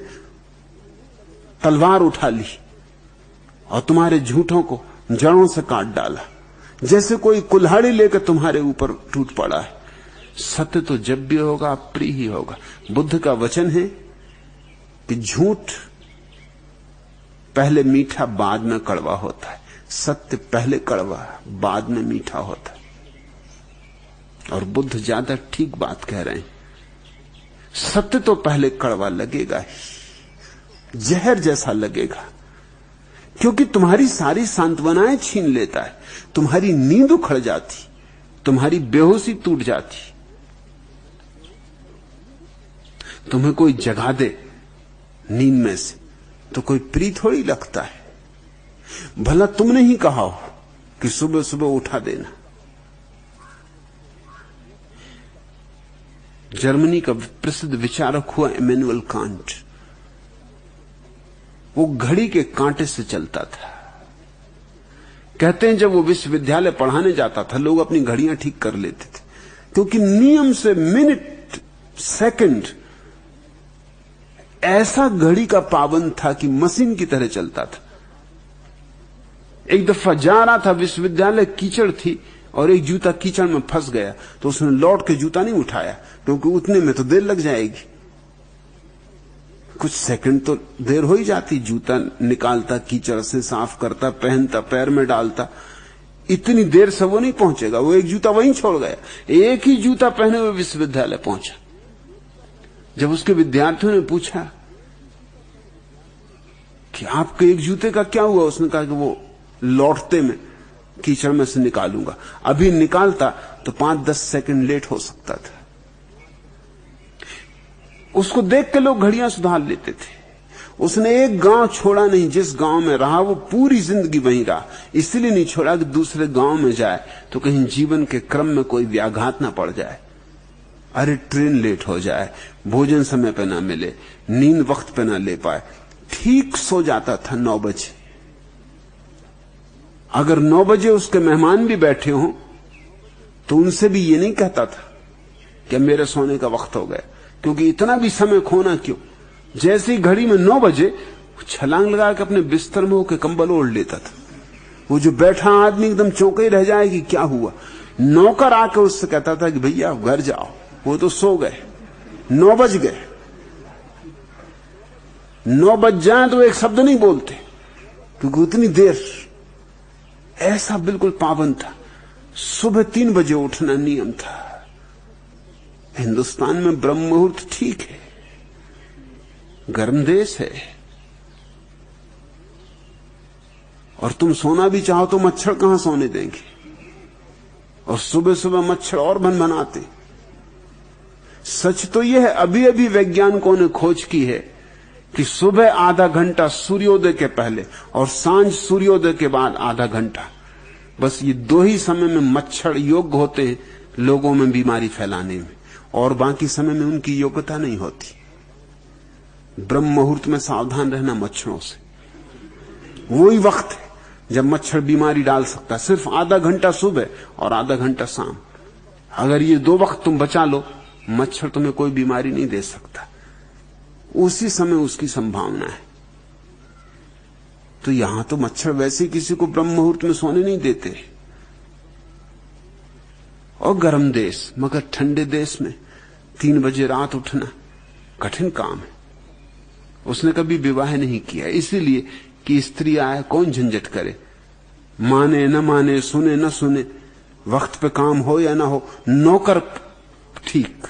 तलवार उठा ली और तुम्हारे झूठों को जड़ों से काट डाला, जैसे कोई कुल्हाड़ी लेकर तुम्हारे ऊपर टूट पड़ा है। सत्य तो जब भी होगा प्रिय ही होगा। बुद्ध का वचन है कि झूठ पहले मीठा बाद में कड़वा होता है, सत्य पहले कड़वा बाद में मीठा होता है। और बुद्ध ज्यादा ठीक बात कह रहे हैं। सत्य तो पहले कड़वा लगेगा ही, जहर जैसा लगेगा, क्योंकि तुम्हारी सारी सांत्वनाएं छीन लेता है, तुम्हारी नींद उखड़ जाती, तुम्हारी बेहोशी टूट जाती। तुम्हें कोई जगा दे नींद में से तो कोई प्रिय थोड़ी लगता है। भला तुमने ही कहा हो कि सुबह सुबह उठा देना। जर्मनी का प्रसिद्ध विचारक हुआ इमैनुअल कांट। वो घड़ी के कांटे से चलता था। कहते हैं जब वो विश्वविद्यालय पढ़ाने जाता था लोग अपनी घड़ियां ठीक कर लेते थे, क्योंकि नियम से मिनट सेकंड ऐसा घड़ी का पाबंद था कि मशीन की तरह चलता था। एक दफा जा रहा था विश्वविद्यालय, कीचड़ थी और एक जूता कीचड़ में फंस गया, तो उसने लौट के जूता नहीं उठाया, क्योंकि उतने में तो देर लग जाएगी। कुछ सेकंड तो देर हो ही जाती, जूता निकालता, कीचड़ से साफ करता, पहनता, पैर में डालता, इतनी देर से वो नहीं पहुंचेगा। वो एक जूता वहीं छोड़ गया, एक ही जूता पहने हुए विश्वविद्यालय पहुंचा। जब उसके विद्यार्थियों ने पूछा कि आपके एक जूते का क्या हुआ, उसने कहा कि वो लौटते में कीचड़ में से निकालूंगा, अभी निकालता तो 5-10 सेकंड लेट हो सकता था। उसको देख के लोग घड़ियां सुधार लेते थे। उसने एक गांव छोड़ा नहीं, जिस गांव में रहा वो पूरी जिंदगी वहीं रहा। इसलिए नहीं छोड़ा कि दूसरे गांव में जाए तो कहीं जीवन के क्रम में कोई व्याघात ना पड़ जाए। अरे ट्रेन लेट हो जाए, भोजन समय पे ना मिले, नींद वक्त पे ना ले पाए, ठीक सो जाता था 9 बजे। अगर 9 बजे उसके मेहमान भी बैठे हों तो उनसे भी ये नहीं कहता था कि मेरे सोने का वक्त हो गया, क्योंकि इतना भी समय खोना क्यों। जैसे ही घड़ी में 9 बजे छलांग लगा के अपने बिस्तर में होकर कंबल ओढ़ लेता था। वो जो बैठा आदमी एकदम चौंके रह जाए कि क्या हुआ। नौकर आके उससे कहता था कि भैया आप घर जाओ, वो तो सो गए, 9 बज गए। 9 बज जाए तो एक शब्द नहीं बोलते, क्योंकि उतनी देर। ऐसा बिल्कुल पाबंद था। सुबह 3 बजे उठना नियम था। हिंदुस्तान में ब्रह्म मुहूर्त ठीक है, गर्म देश है, और तुम सोना भी चाहो तो मच्छर कहां सोने देंगे, और सुबह सुबह मच्छर और भनभनाते। सच तो यह है, अभी अभी वैज्ञानिकों ने खोज की है कि सुबह आधा घंटा सूर्योदय के पहले और सांझ सूर्योदय के बाद आधा घंटा, बस ये 2 ही समय में मच्छर योग्य होते हैं लोगों में बीमारी फैलाने में, और बाकी समय में उनकी योग्यता नहीं होती। ब्रह्म मुहूर्त में सावधान रहना मच्छरों से। वही वक्त है जब मच्छर बीमारी डाल सकता है, सिर्फ आधा घंटा सुबह और आधा घंटा शाम। अगर ये 2 वक्त तुम बचा लो, मच्छर तुम्हें कोई बीमारी नहीं दे सकता। उसी समय उसकी संभावना है। तो यहां तो मच्छर वैसे किसी को ब्रह्म मुहूर्त में सोने नहीं देते। और गर्म देश, मगर ठंडे देश में 3 बजे रात उठना कठिन काम है। उसने कभी विवाह नहीं किया, इसीलिए कि स्त्री आए कौन झंझट करे, माने न माने, सुने न सुने, वक्त पे काम हो या ना हो। नौकर ठीक,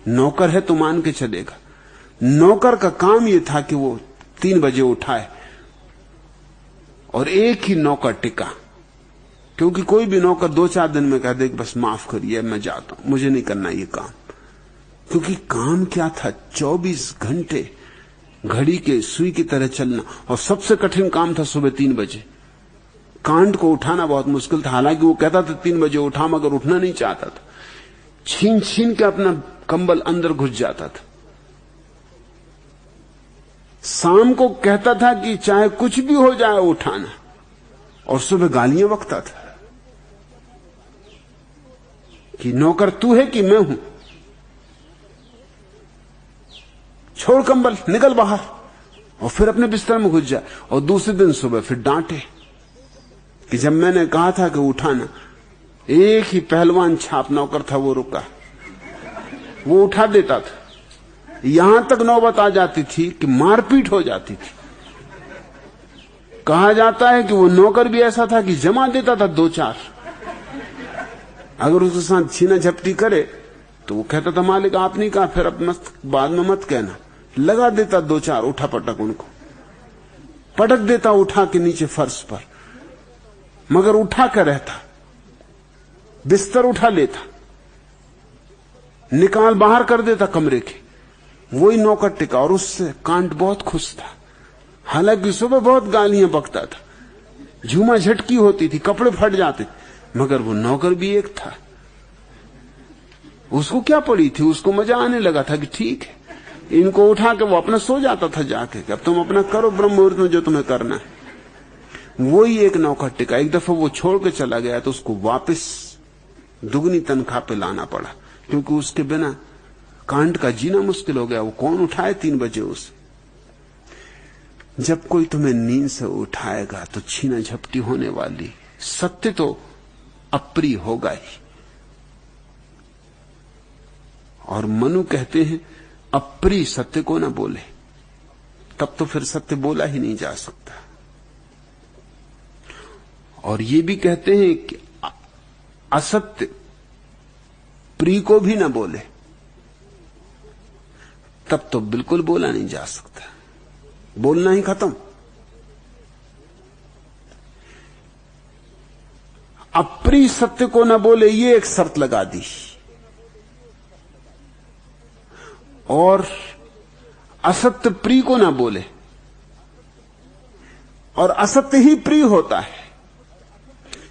नौकर है तो मान के चलेगा। नौकर का काम यह था कि वो 3 बजे उठाए, और एक ही नौकर टिका, क्योंकि कोई भी नौकर 2-4 दिन में कह दे कि बस माफ करिए मैं जाता हूं, मुझे नहीं करना ये काम। क्योंकि काम क्या था, 24 घंटे घड़ी के सुई की तरह चलना, और सबसे कठिन काम था सुबह 3 बजे। कांड को उठाना बहुत मुश्किल था। हालांकि वो कहता था 3 बजे उठा, मगर उठना नहीं चाहता था। छीन छीन के अपना कंबल अंदर घुस जाता था। शाम को कहता था कि चाहे कुछ भी हो जाए उठाना, और सुबह गालियां बकता था कि नौकर तू है कि मैं हूं, छोड़ कंबल, निकल बाहर, और फिर अपने बिस्तर में घुस जा। और दूसरे दिन सुबह फिर डांटे कि जब मैंने कहा था कि उठाना, एक ही पहलवान छाप नौकर था, वो रुका, वो उठा देता था। यहां तक नौबत आ जाती थी कि मारपीट हो जाती थी। कहा जाता है कि वो नौकर भी ऐसा था कि जमा देता था 2-4। अगर उसके साथ छीना झपटी करे तो वो कहता था मालिक आप नहीं कहा, फिर अब मत, बाद में मत कहना। लगा देता 2-4 उठा पटक, उनको पटक देता उठा के नीचे फर्श पर, मगर उठा कर रहता, बिस्तर उठा लेता, निकाल बाहर कर देता कमरे के। वही नौकर टिका, और उससे कांट बहुत खुश था। हालांकि सुबह बहुत गालियां बकता था, झूमा झटकी होती थी, कपड़े फट जाते, मगर वो नौकर भी एक था। उसको क्या पड़ी थी, उसको मजा आने लगा था कि ठीक है, इनको उठा के वो अपना सो जाता था जाके, अब तुम अपना करो ब्रह्म मुहूर्त में जो तुम्हें करना है। वही एक नौकर टिका। एक दफा वो छोड़ के चला गया तो उसको वापस दुगनी तनख्वाह पे लाना पड़ा, क्योंकि उसके बिना कांड का जीना मुश्किल हो गया। वो कौन उठाए 3 बजे उसे। जब कोई तुम्हें नींद से उठाएगा तो छीना झपटी होने वाली, सत्य तो अप्रिय होगा ही। और मनु कहते हैं अप्रिय सत्य को ना बोले, तब तो फिर सत्य बोला ही नहीं जा सकता। और ये भी कहते हैं कि असत्य प्रिय को भी ना बोले, तब तो बिल्कुल बोला नहीं जा सकता, बोलना ही खत्म। अप्रिय सत्य को ना बोले, ये एक शर्त लगा दी। और असत्य प्रिय को ना बोले, और असत्य ही प्रिय होता है,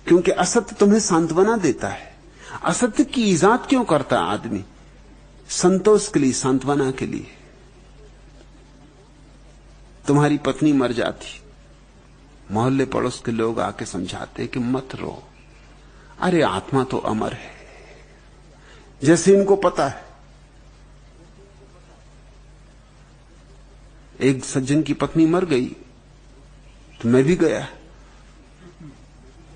क्योंकि असत्य तुम्हें सांत्वना देता है। असत्य की इजाद क्यों करता है आदमी? संतोष के लिए, सांत्वना के लिए। तुम्हारी पत्नी मर जाती, मोहल्ले पड़ोस के लोग आके समझाते कि मत रो, अरे आत्मा तो अमर है। जैसे इनको पता है। एक सज्जन की पत्नी मर गई तो मैं भी गया,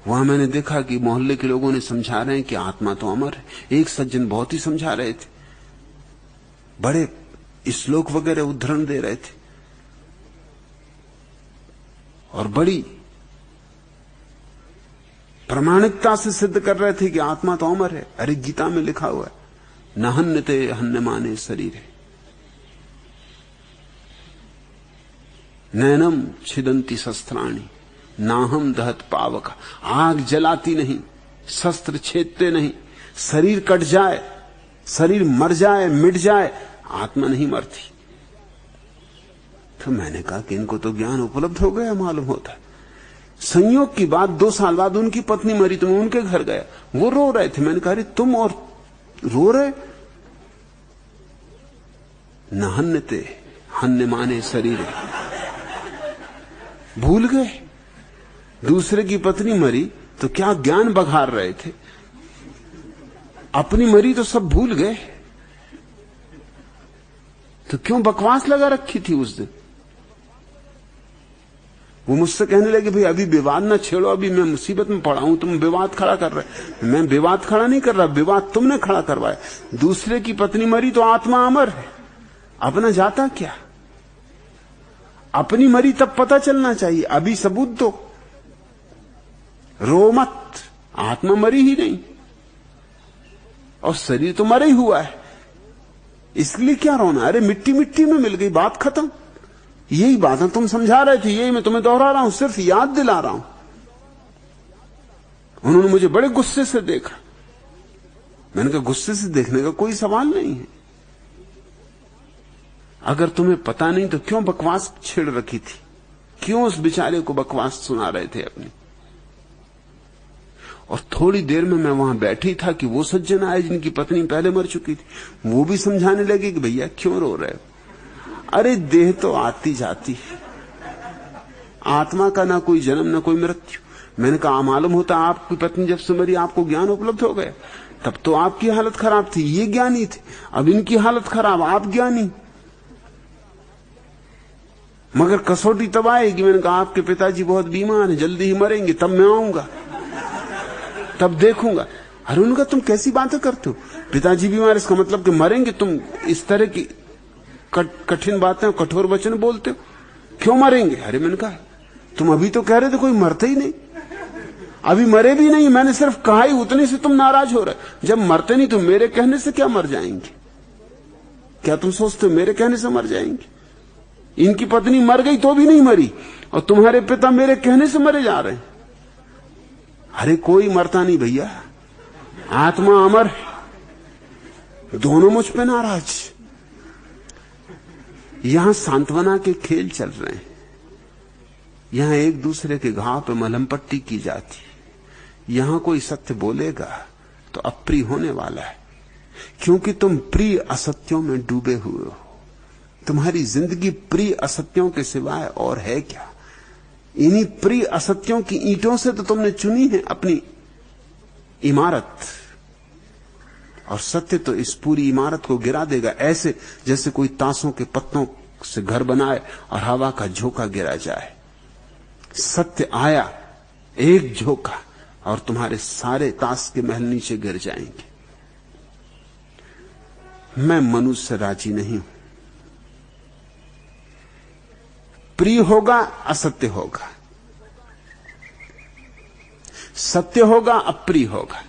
वहां मैंने देखा कि मोहल्ले के लोगों ने समझा रहे हैं कि आत्मा तो अमर है। एक सज्जन बहुत ही समझा रहे थे, बड़े श्लोक वगैरह उद्धरण दे रहे थे और बड़ी प्रामाणिकता से सिद्ध कर रहे थे कि आत्मा तो अमर है। अरे गीता में लिखा हुआ है, न हन्यते हन्यमाने शरीरे, नैनम छिदंती शस्त्राणी, नाहम दहत पावका। आग जलाती नहीं, शस्त्र छेदते नहीं। शरीर कट जाए, शरीर मर जाए, मिट जाए, आत्मा नहीं मरती। तो मैंने कहा कि इनको तो ज्ञान उपलब्ध हो गया मालूम होता है। संयोग की बात, 2 साल बाद उनकी पत्नी मरी तो मैं उनके घर गया, वो रो रहे थे। मैंने कहा अरे तुम और रो रहे? न हन्यते हन्यमाने शरीर, भूल गए दूसरे की पत्नी मरी तो क्या ज्ञान बघार रहे थे, अपनी मरी तो सब भूल गए। तो क्यों बकवास लगा रखी थी उस दिन? वो मुझसे कहने लगे भाई अभी विवाद ना छेड़ो, अभी मैं मुसीबत में पड़ा हूं, तुम विवाद खड़ा कर रहे। मैं विवाद खड़ा नहीं कर रहा, विवाद तुमने खड़ा करवाया। दूसरे की पत्नी मरी तो आत्मा अमर है, अपना जाता क्या? अपनी मरी तब पता चलना चाहिए, अभी सबूत दो, रो मत, आत्मा मरी ही नहीं और शरीर तो मरा ही हुआ है, इसलिए क्या रोना? अरे मिट्टी मिट्टी में मिल गई, बात खत्म। यही बातें तुम समझा रहे थे, यही मैं तुम्हें दोहरा रहा हूं, सिर्फ याद दिला रहा हूं। उन्होंने मुझे बड़े गुस्से से देखा। मैंने कहा गुस्से से देखने का कोई सवाल नहीं है, अगर तुम्हें पता नहीं तो क्यों बकवास छेड़ रखी थी, क्यों उस बेचारे को बकवास सुना रहे थे अपनी? और थोड़ी देर में मैं वहां बैठी था कि वो सज्जन आए जिनकी पत्नी पहले मर चुकी थी, वो भी समझाने लगे कि भैया क्यों रो रहे हो? अरे देह तो आती जाती है, आत्मा का ना कोई जन्म ना कोई मृत्यु। मैंने कहा मालूम होता आपकी पत्नी जब से मरी आपको ज्ञान उपलब्ध हो गया, तब तो आपकी हालत खराब थी, ये ज्ञानी थे, अब इनकी हालत खराब, आप ज्ञानी। मगर कसौटी तब आएगी। मैंने कहा आपके पिताजी बहुत बीमार हैं, जल्दी ही मरेंगे, तब मैं आऊंगा, तब देखूंगा। अरे उनका तुम कैसी बातें करते हो? पिताजी बीमार इसका मतलब कि मरेंगे? तुम इस तरह की कठिन बातें, कठोर वचन बोलते हो, क्यों मरेंगे? अरे मैंने कहा तुम अभी तो कह रहे थे कोई मरते ही नहीं, अभी मरे भी नहीं, मैंने सिर्फ कहा ही, उतने से तुम नाराज हो रहे। जब मरते नहीं तो मेरे कहने से क्या मर जाएंगे? क्या तुम सोचते हो मेरे कहने से मर जाएंगे? इनकी पत्नी मर गई तो भी नहीं मरी, और तुम्हारे पिता मेरे कहने से मरे जा रहे हैं। अरे कोई मरता नहीं भैया, आत्मा अमर है। दोनों मुझ पे नाराज। यहां सांत्वना के खेल चल रहे हैं, यहां एक दूसरे के घाव पे मलहम पट्टी की जाती है। यहां कोई सत्य बोलेगा तो अप्रिय होने वाला है, क्योंकि तुम प्रिय असत्यों में डूबे हुए हो। तुम्हारी जिंदगी प्रिय असत्यों के सिवाय और है क्या? इन्हीं प्रिय असत्यों की ईंटों से तो तुमने चुनी है अपनी इमारत, और सत्य तो इस पूरी इमारत को गिरा देगा, ऐसे जैसे कोई ताशों के पत्तों से घर बनाए और हवा का झोंका गिरा जाए। सत्य आया, एक झोंका, और तुम्हारे सारे ताश के महल नीचे गिर जाएंगे। मैं मनुष्य से राजी नहीं हूं। प्रिय होगा, असत्य होगा, सत्य होगा, अप्रिय होगा।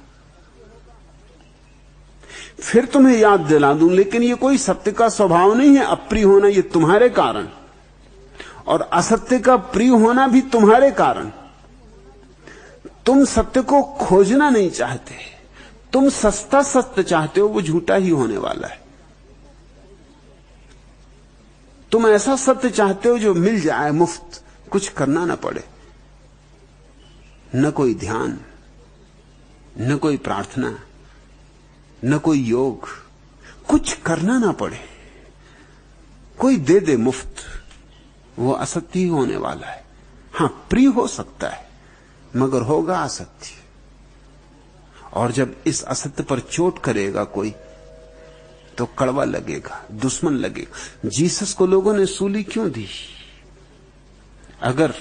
फिर तुम्हें याद दिला दूं, लेकिन ये कोई सत्य का स्वभाव नहीं है अप्रिय होना, ये तुम्हारे कारण, और असत्य का प्रिय होना भी तुम्हारे कारण। तुम सत्य को खोजना नहीं चाहते, तुम सस्ता सत्य चाहते हो, वो झूठा ही होने वाला है। तुम ऐसा सत्य चाहते हो जो मिल जाए मुफ्त, कुछ करना ना पड़े, न कोई ध्यान, न कोई प्रार्थना, न कोई योग, कुछ करना ना पड़े, कोई दे दे मुफ्त, वो असत्य ही होने वाला है। हां, प्रिय हो सकता है, मगर होगा असत्य। और जब इस असत्य पर चोट करेगा कोई, तो कड़वा लगेगा, दुश्मन लगेगा। जीसस को लोगों ने सूली क्यों दी? अगर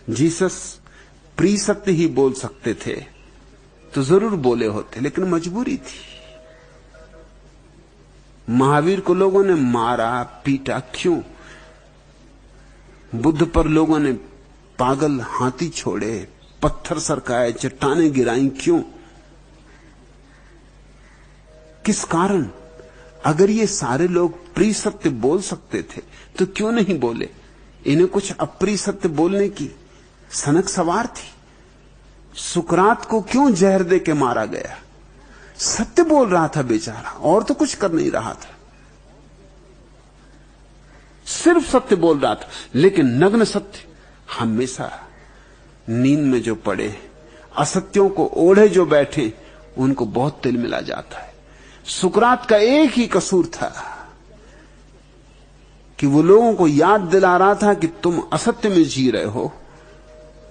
जीसस प्रिय सत्य ही बोल सकते थे तो जरूर बोले होते, लेकिन मजबूरी थी। महावीर को लोगों ने मारा, पीटा, क्यों? बुद्ध पर लोगों ने पागल हाथी छोड़े, पत्थर सरकाए, चट्टानें गिराई, क्यों? किस कारण? अगर ये सारे लोग प्रिय सत्य बोल सकते थे तो क्यों नहीं बोले? इन्हें कुछ अप्रिय सत्य बोलने की सनक सवार थी। सुकरात को क्यों जहर दे के मारा गया? सत्य बोल रहा था बेचारा, और तो कुछ कर नहीं रहा था, सिर्फ सत्य बोल रहा था। लेकिन नग्न सत्य हमेशा नींद में जो पड़े, असत्यों को ओढ़े जो बैठे, उनको बहुत तिल मिला जाता है। सुकरात का एक ही कसूर था कि वो लोगों को याद दिला रहा था कि तुम असत्य में जी रहे हो,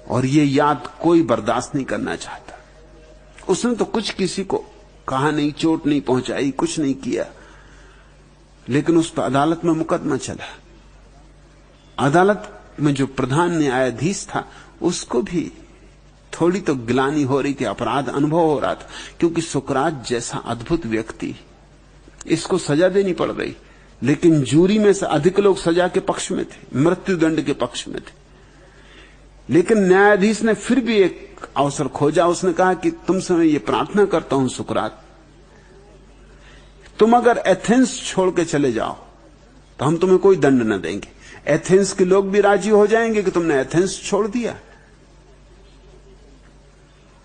और ये याद कोई बर्दाश्त नहीं करना चाहता। उसने तो कुछ किसी को कहा नहीं, चोट नहीं पहुंचाई, कुछ नहीं किया, लेकिन उस पर अदालत में मुकदमा चला। अदालत में जो प्रधान न्यायाधीश था, उसको भी थोड़ी तो गिलानी हो रही थी, अपराध अनुभव हो रहा था, क्योंकि सुकरात जैसा अद्भुत व्यक्ति, इसको सजा देनी पड़ रही। लेकिन जूरी में से अधिक लोग सजा के पक्ष में थे, मृत्युदंड के पक्ष में थे। लेकिन न्यायाधीश ने फिर भी एक अवसर खोजा। उसने कहा कि तुमसे मैं ये प्रार्थना करता हूं सुकरात, तुम अगर एथेंस छोड़ के चले जाओ तो हम तुम्हें कोई दंड न देंगे। एथेंस के लोग भी राजी हो जाएंगे कि तुमने एथेंस छोड़ दिया,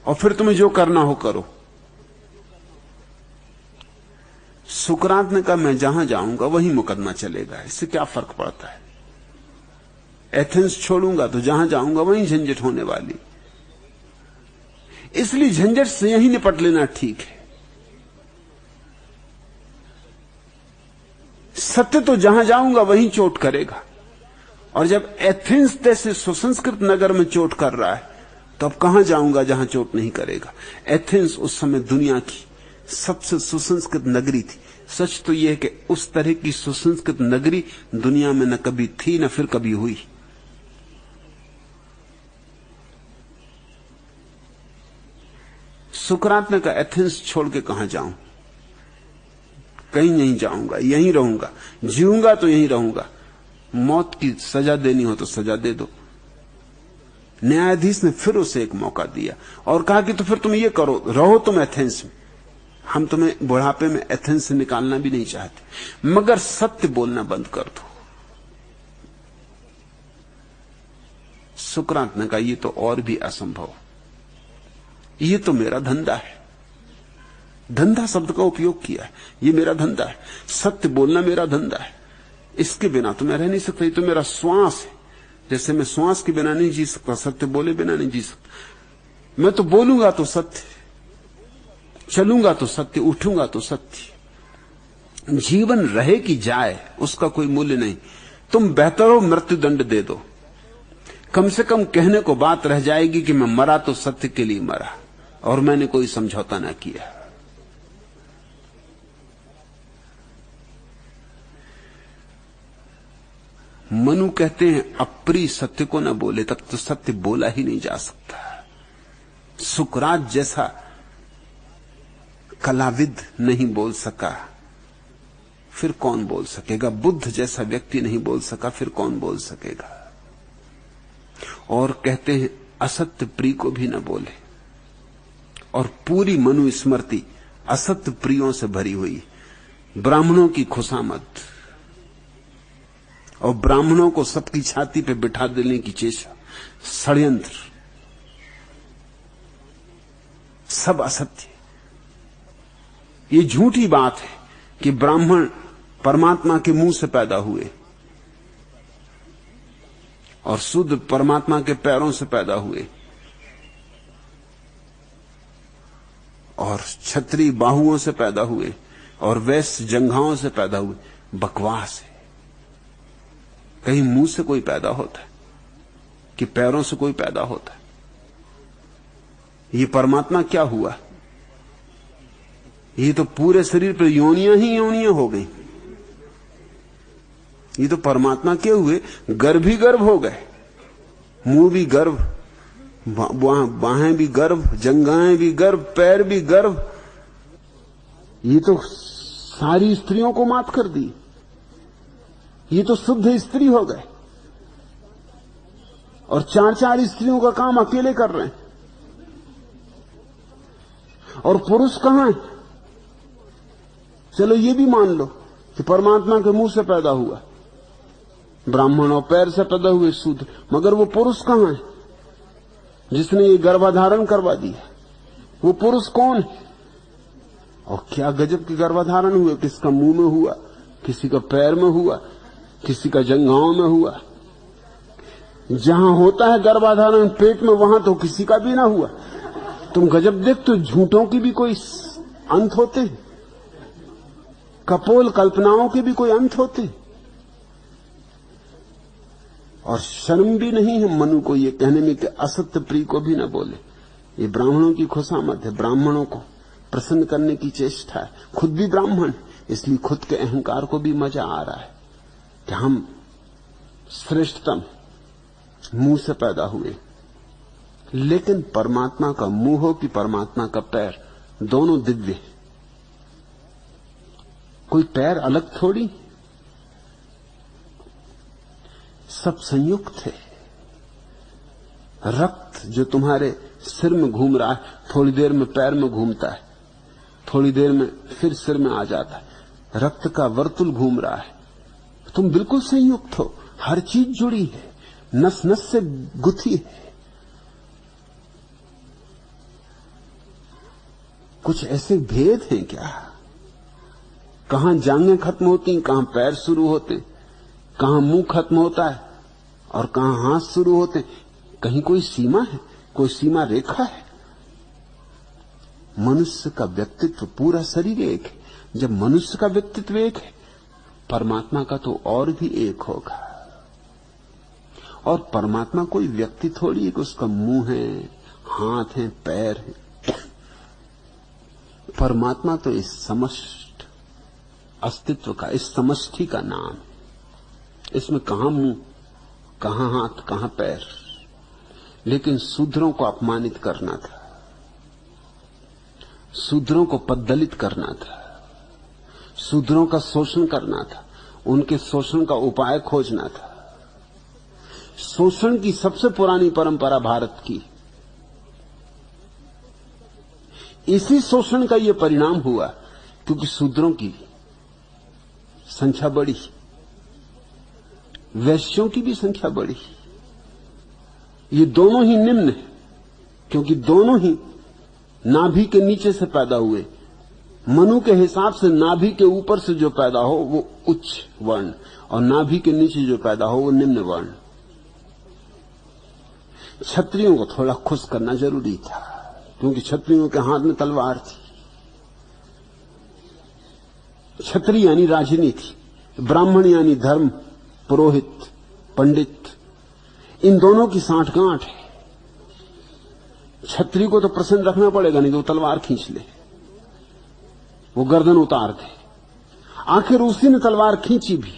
और फिर तुम्हें जो करना हो करो। सुकरात ने कहा, मैं जहां जाऊंगा वहीं मुकदमा चलेगा, इससे क्या फर्क पड़ता है? एथेंस छोड़ूंगा तो जहां जाऊंगा वहीं झंझट होने वाली, इसलिए झंझट से यहीं निपट लेना ठीक है। सत्य तो जहां जाऊंगा वहीं चोट करेगा, और जब एथेंस जैसे सुसंस्कृत नगर में चोट कर रहा है, तो अब कहां जाऊंगा जहां चोट नहीं करेगा? एथेंस उस समय दुनिया की सबसे सुसंस्कृत नगरी थी। सच तो यह है कि उस तरह की सुसंस्कृत नगरी दुनिया में न कभी थी न फिर कभी हुई। सुकरात ने कहा, एथेंस छोड़ के कहां जाऊं? कहीं नहीं जाऊंगा, यहीं रहूंगा, जीऊंगा तो यहीं रहूंगा। मौत की सजा देनी हो तो सजा दे दो। न्यायाधीश ने फिर उसे एक मौका दिया और कहा कि तो फिर तुम ये करो, रहो तुम एथेंस में, हम तुम्हें बुढ़ापे में एथेंस से निकालना भी नहीं चाहते, मगर सत्य बोलना बंद कर दो। सुकरात ने कहा, ये तो और भी असंभव, ये तो मेरा धंधा है। धंधा शब्द का उपयोग किया है, ये मेरा धंधा है, सत्य बोलना मेरा धंधा है, इसके बिना तो मैं रह नहीं सकता, ये तो मेरा श्वास है। जैसे मैं श्वास के बिना नहीं जी सकता, सत्य बोले बिना नहीं जी सकता। मैं तो बोलूंगा तो सत्य, चलूंगा तो सत्य, उठूंगा तो सत्य। जीवन रहे कि जाए उसका कोई मूल्य नहीं। तुम बेहतर हो मृत्युदंड दे दो, कम से कम कहने को बात रह जाएगी कि मैं मरा तो सत्य के लिए मरा और मैंने कोई समझौता ना किया। मनु कहते हैं अप्रिय सत्य को न बोले, तब तो सत्य बोला ही नहीं जा सकता। सुकरात जैसा कलाविद नहीं बोल सका, फिर कौन बोल सकेगा? बुद्ध जैसा व्यक्ति नहीं बोल सका, फिर कौन बोल सकेगा? और कहते हैं असत्य प्रिय को भी न बोले, और पूरी मनु स्मृति असत्य प्रियों से भरी हुई। ब्राह्मणों की खुशामद और ब्राह्मणों को सबकी छाती पे बिठा देने की चेष्टा, षड्यंत्र, सब असत्य। ये झूठी बात है कि ब्राह्मण परमात्मा के मुंह से पैदा हुए और शूद्र परमात्मा के पैरों से पैदा हुए और क्षत्रिय बाहुओं से पैदा हुए और वैश्य जंघाओं से पैदा हुए। बकवास है। कहीं मुंह से कोई पैदा होता है कि पैरों से कोई पैदा होता है? ये परमात्मा क्या हुआ? ये तो पूरे शरीर पर योनियां ही योनियां हो गई। ये तो परमात्मा के हुए गर्भ ही गर्भ हो गए, मुंह भी गर्भ, बाहें भी गर्भ, जंघाएं भी गर्भ, पैर भी गर्भ। ये तो सारी स्त्रियों को मात कर दी। ये तो शुद्ध स्त्री हो गए और चार चार स्त्रियों का काम अकेले कर रहे हैं। और पुरुष कहां है? चलो ये भी मान लो कि परमात्मा के मुंह से पैदा हुआ, ब्राह्मण और पैर से पैदा हुए शूद्र, मगर वो पुरुष कहां है जिसने ये गर्भाधारण करवा दिया? वो पुरुष कौन है? और क्या गजब के गर्भाधारण हुए? किसका मुंह में हुआ, किसी का पैर में हुआ, किसी का जंघाओं में हुआ। जहां होता है गर्भाधारण पेट में, वहां तो किसी का भी ना हुआ। तुम गजब देख, तो झूठों की भी कोई अंत होते हैं, कपोल कल्पनाओं के भी कोई अंत होते हैं। और शर्म भी नहीं है मनु को ये कहने में कि असत्य प्रिय को भी न बोले। ये ब्राह्मणों की खुशामद है, ब्राह्मणों को प्रसन्न करने की चेष्टा है। खुद भी ब्राह्मण, इसलिए खुद के अहंकार को भी मजा आ रहा है कि हम श्रेष्ठतम, मुंह से पैदा हुए। लेकिन परमात्मा का मुंह हो कि परमात्मा का पैर, दोनों दिव्य है। कोई पैर अलग थोड़ी, सब संयुक्त है। रक्त जो तुम्हारे सिर में घूम रहा है, थोड़ी देर में पैर में घूमता है, थोड़ी देर में फिर सिर में आ जाता है। रक्त का वर्तुल घूम रहा है। तुम बिल्कुल संयुक्त हो, हर चीज जुड़ी है, नस नस से गुथी है। कुछ ऐसे भेद हैं क्या? कहां जांघें खत्म होती, कहां पैर शुरू होते, कहां मुंह खत्म होता है और कहां हाथ शुरू होते? कहीं कोई सीमा है, कोई सीमा रेखा है? मनुष्य का व्यक्तित्व, पूरा शरीर एक है। जब मनुष्य का व्यक्तित्व एक है, परमात्मा का तो और भी एक होगा। और परमात्मा कोई व्यक्ति थोड़ी है कि उसका मुंह है, हाथ है, पैर है। परमात्मा तो इस समष्ट अस्तित्व का, इस समष्टि का नाम है। इसमें कहां मुंह, कहां हाथ, कहां पैर। लेकिन शूद्रों को अपमानित करना था, शूद्रों को पददलित करना था, शूद्रों का शोषण करना था, उनके शोषण का उपाय खोजना था। शोषण की सबसे पुरानी परंपरा भारत की। इसी शोषण का यह परिणाम हुआ क्योंकि शूद्रों की संख्या बढ़ी, वैश्यों की भी संख्या बढ़ी। ये दोनों ही निम्न है क्योंकि दोनों ही नाभि के नीचे से पैदा हुए। मनु के हिसाब से नाभि के ऊपर से जो पैदा हो वो उच्च वर्ण और नाभि के नीचे जो पैदा हो वो निम्न वर्ण। क्षत्रियों को थोड़ा खुश करना जरूरी था क्योंकि क्षत्रियों के हाथ में तलवार थी। क्षत्रिय यानी राजनीति, ब्राह्मण यानी धर्म, पुरोहित, पंडित, इन दोनों की सांठगांठ है। क्षत्रिय को तो प्रसन्न रखना पड़ेगा, नहीं तो तलवार खींच ले, वो गर्दन उतार दे। आखिर उसी ने तलवार खींची भी।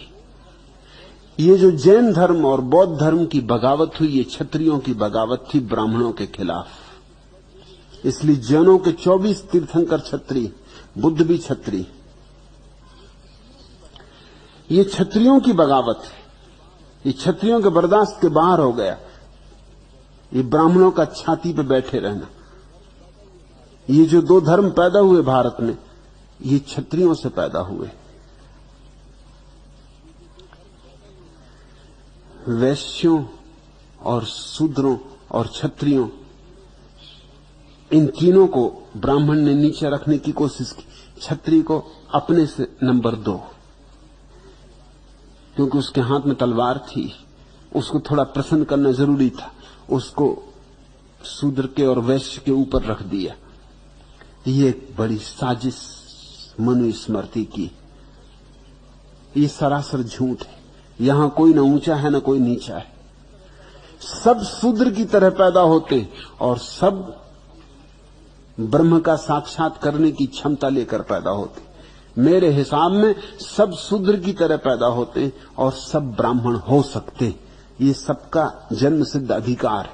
ये जो जैन धर्म और बौद्ध धर्म की बगावत हुई, ये क्षत्रियों की बगावत थी ब्राह्मणों के खिलाफ। इसलिए जैनों के 24 तीर्थंकर क्षत्रिय, बुद्ध भी क्षत्रिय। ये क्षत्रियों की बगावत है, ये क्षत्रियों के बर्दाश्त के बाहर हो गया। ये ब्राह्मणों का छाती पे बैठे रहना। ये जो दो धर्म पैदा हुए भारत में, ये क्षत्रियों से पैदा हुए। वैश्यों और शूद्रों और क्षत्रियों, इन तीनों को ब्राह्मण ने नीचे रखने की कोशिश की। क्षत्रिय को अपने से नंबर 2, क्योंकि उसके हाथ में तलवार थी, उसको थोड़ा प्रसन्न करना जरूरी था। उसको शूद्र के और वैश्य के ऊपर रख दिया। ये एक बड़ी साजिश मनुस्मृति की, ये सरासर झूठ है। यहां कोई न ऊंचा है न कोई नीचा है, सब शूद्र की तरह पैदा होते और सब ब्रह्म का साक्षात करने की क्षमता लेकर पैदा होते। मेरे हिसाब में सब शूद्र की तरह पैदा होते और सब ब्राह्मण हो सकते। ये सबका जन्म सिद्ध अधिकार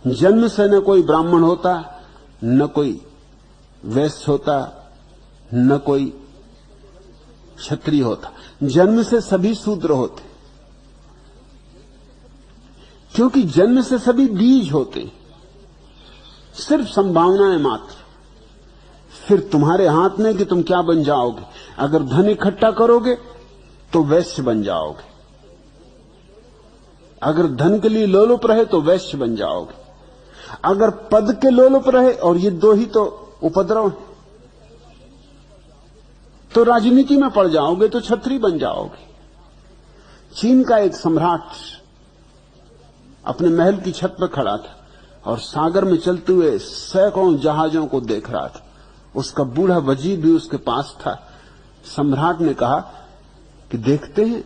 है। जन्म से न कोई ब्राह्मण होता, न कोई वैश्य होता, न कोई क्षत्रिय होता। जन्म से सभी शूद्र होते, क्योंकि जन्म से सभी बीज होते, सिर्फ संभावनाएं मात्र। फिर तुम्हारे हाथ में कि तुम क्या बन जाओगे। अगर धन इकट्ठा करोगे तो वैश्य बन जाओगे, अगर धन के लिए लोलुप रहे तो वैश्य बन जाओगे, अगर पद के लोलुप रहे, और ये दो ही तो उपद्रव है, तो राजनीति में पड़ जाओगे तो क्षत्रिय बन जाओगे। चीन का एक सम्राट अपने महल की छत पर खड़ा था और सागर में चलते हुए सैकड़ों जहाजों को देख रहा था। उसका बूढ़ा वजीर भी उसके पास था। सम्राट ने कहा कि देखते हैं,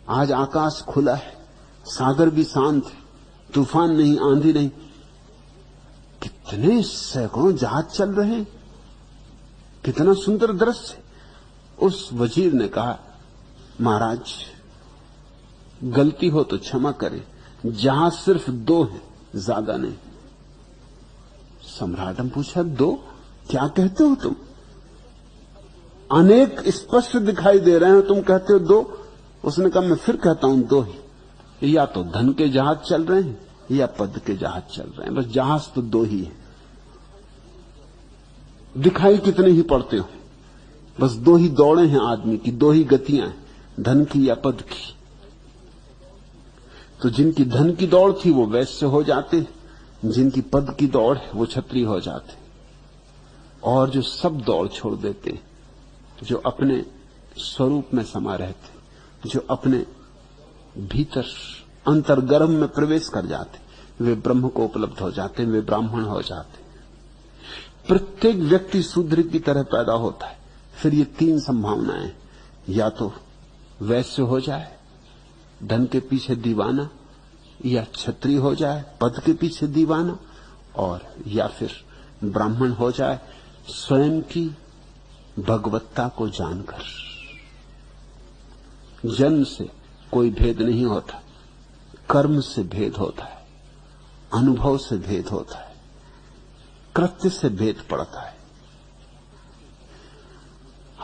आज आकाश खुला है, सागर भी शांत है, तूफान नहीं, आंधी नहीं, कितने सैकड़ों जहाज चल रहे हैं, कितना सुंदर दृश्य है। उस वजीर ने कहा, महाराज गलती हो तो क्षमा करें, जहाज सिर्फ 2 हैं, ज्यादा नहीं। सम्राट ने पूछा, 2? क्या कहते हो तुम? अनेक स्पष्ट दिखाई दे रहे हैं, तुम कहते हो 2? उसने कहा, मैं फिर कहता हूं 2 ही। या तो धन के जहाज चल रहे हैं या पद के जहाज चल रहे हैं, बस जहाज तो 2 ही है। दिखाई कितने ही पड़ते हो, बस 2 ही दौड़े हैं आदमी की, 2 ही गतियां हैं, धन की या पद की। तो जिनकी धन की दौड़ थी वो वैश्य हो जाते, जिनकी पद की दौड़ है वो क्षत्रिय हो जाते। और जो सब दौड़ छोड़ देते, जो अपने स्वरूप में समा रहते, जो अपने भीतर अंतर्गर्भ में प्रवेश कर जाते, वे ब्रह्म को उपलब्ध हो जाते, वे ब्राह्मण हो जाते। प्रत्येक व्यक्ति शूद्र की तरह पैदा होता है। फिर ये 3 संभावनाएं, या तो वैश्य हो जाए, धन के पीछे दीवाना, या क्षत्रिय हो जाए, पद के पीछे दीवाना, और या फिर ब्राह्मण हो जाए, स्वयं की भगवत्ता को जानकर। जन्म से कोई भेद नहीं होता, कर्म से भेद होता है, अनुभव से भेद होता है, कृत्य से भेद पड़ता है।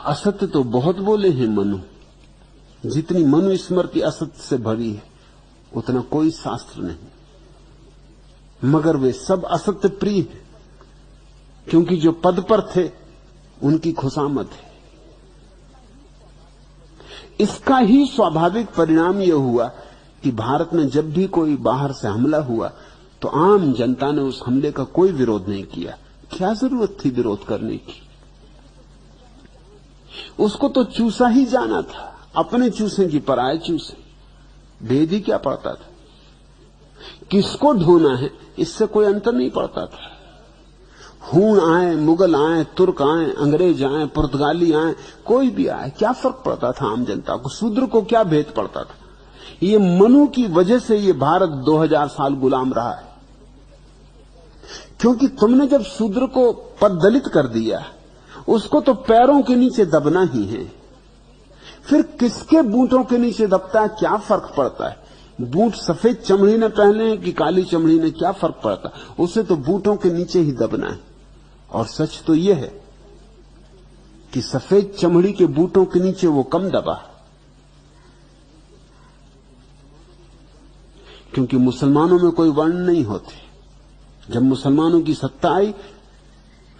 असत्य तो बहुत बोले हैं मनु, जितनी मनुस्मृति असत्य से भरी है उतना कोई शास्त्र नहीं। मगर वे सब असत्य प्रिय हैं, क्योंकि जो पद पर थे उनकी खुशामद है। इसका ही स्वाभाविक परिणाम यह हुआ कि भारत में जब भी कोई बाहर से हमला हुआ तो आम जनता ने उस हमले का कोई विरोध नहीं किया। क्या जरूरत थी विरोध करने की? उसको तो चूसा ही जाना था, अपने चूसे की पराये चूसे, भेद ही क्या पड़ता था? किसको ढोना है इससे कोई अंतर नहीं पड़ता था। हूण आए, मुगल आए, तुर्क आए, अंग्रेज आए, पुर्तगाली आए, कोई भी आए, क्या फर्क पड़ता था आम जनता को? शूद्र को क्या भेद पड़ता था? ये मनु की वजह से ये भारत 2000 साल गुलाम रहा है, क्योंकि तुमने जब शूद्र को पददलित कर दिया, उसको तो पैरों के नीचे दबना ही है। फिर किसके बूटों के नीचे दबता है, क्या फर्क पड़ता है? बूट सफेद चमड़ी ने पहने हैं कि काली चमड़ी ने, क्या फर्क पड़ता? उसे तो बूटों के नीचे ही दबना है। और सच तो यह है कि सफेद चमड़ी के बूटों के नीचे वो कम दबा, क्योंकि मुसलमानों में कोई वर्ण नहीं होते। जब मुसलमानों की सत्ता आई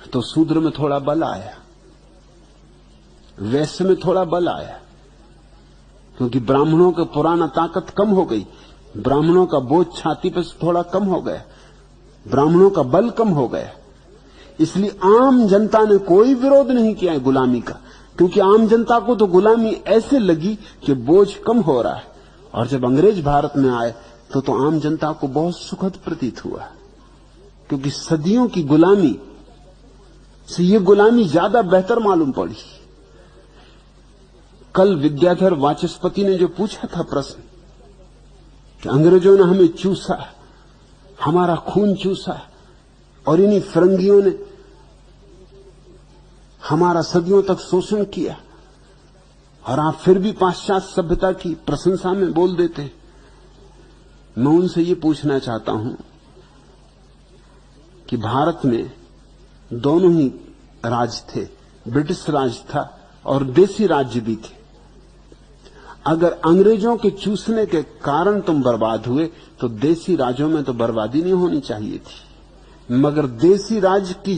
तो शूद्र में थोड़ा बल आया, वैश्य में थोड़ा बल आया, क्योंकि ब्राह्मणों की पुराना ताकत कम हो गई, ब्राह्मणों का बोझ छाती पर थोड़ा कम हो गया, ब्राह्मणों का बल कम हो गया। इसलिए आम जनता ने कोई विरोध नहीं किया है गुलामी का, क्योंकि आम जनता को तो गुलामी ऐसे लगी कि बोझ कम हो रहा है। और जब अंग्रेज भारत में आए तो आम जनता को बहुत सुखद प्रतीत हुआ, क्योंकि सदियों की गुलामी से ये गुलामी ज्यादा बेहतर मालूम पड़ी। कल विद्याधर वाचस्पति ने जो पूछा था प्रश्न कि अंग्रेजों ने हमें चूसा, हमारा खून चूसा, और इन्हीं फिरंगियों ने हमारा सदियों तक शोषण किया, और आप फिर भी पाश्चात्य सभ्यता की प्रशंसा में बोल देते हैं। मैं उनसे ये पूछना चाहता हूं कि भारत में दोनों ही राज थे, ब्रिटिश राज था और देसी राज्य भी थे। अगर अंग्रेजों के चूसने के कारण तुम बर्बाद हुए तो देसी राज्यों में तो बर्बादी नहीं होनी चाहिए थी, मगर देसी राज्य की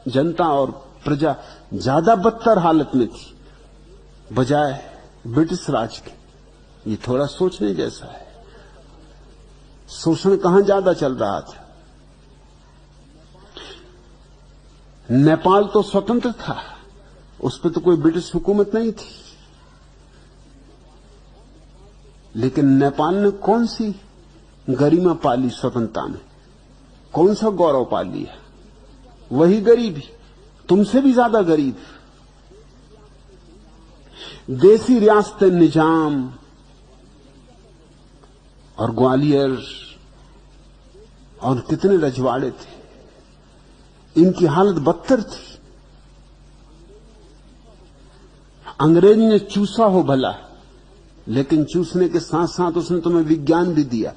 जनता और प्रजा ज्यादा बदतर हालत में थी बजाय ब्रिटिश राज के। ये थोड़ा सोचने जैसा है। शोषण कहां ज्यादा चल रहा था? नेपाल तो स्वतंत्र था, उस पर तो कोई ब्रिटिश हुकूमत नहीं थी, लेकिन नेपाल ने कौन सी गरिमा पाली स्वतंत्रता में, कौन सा गौरव पा लिया? वही गरीबी, तुमसे भी ज्यादा गरीब। देसी रियासतें निजाम और ग्वालियर और कितने रजवाड़े थे, इनकी हालत बदतर थी। अंग्रेज ने चूसा हो भला, लेकिन चूसने के साथ साथ उसने तुम्हें विज्ञान भी दिया,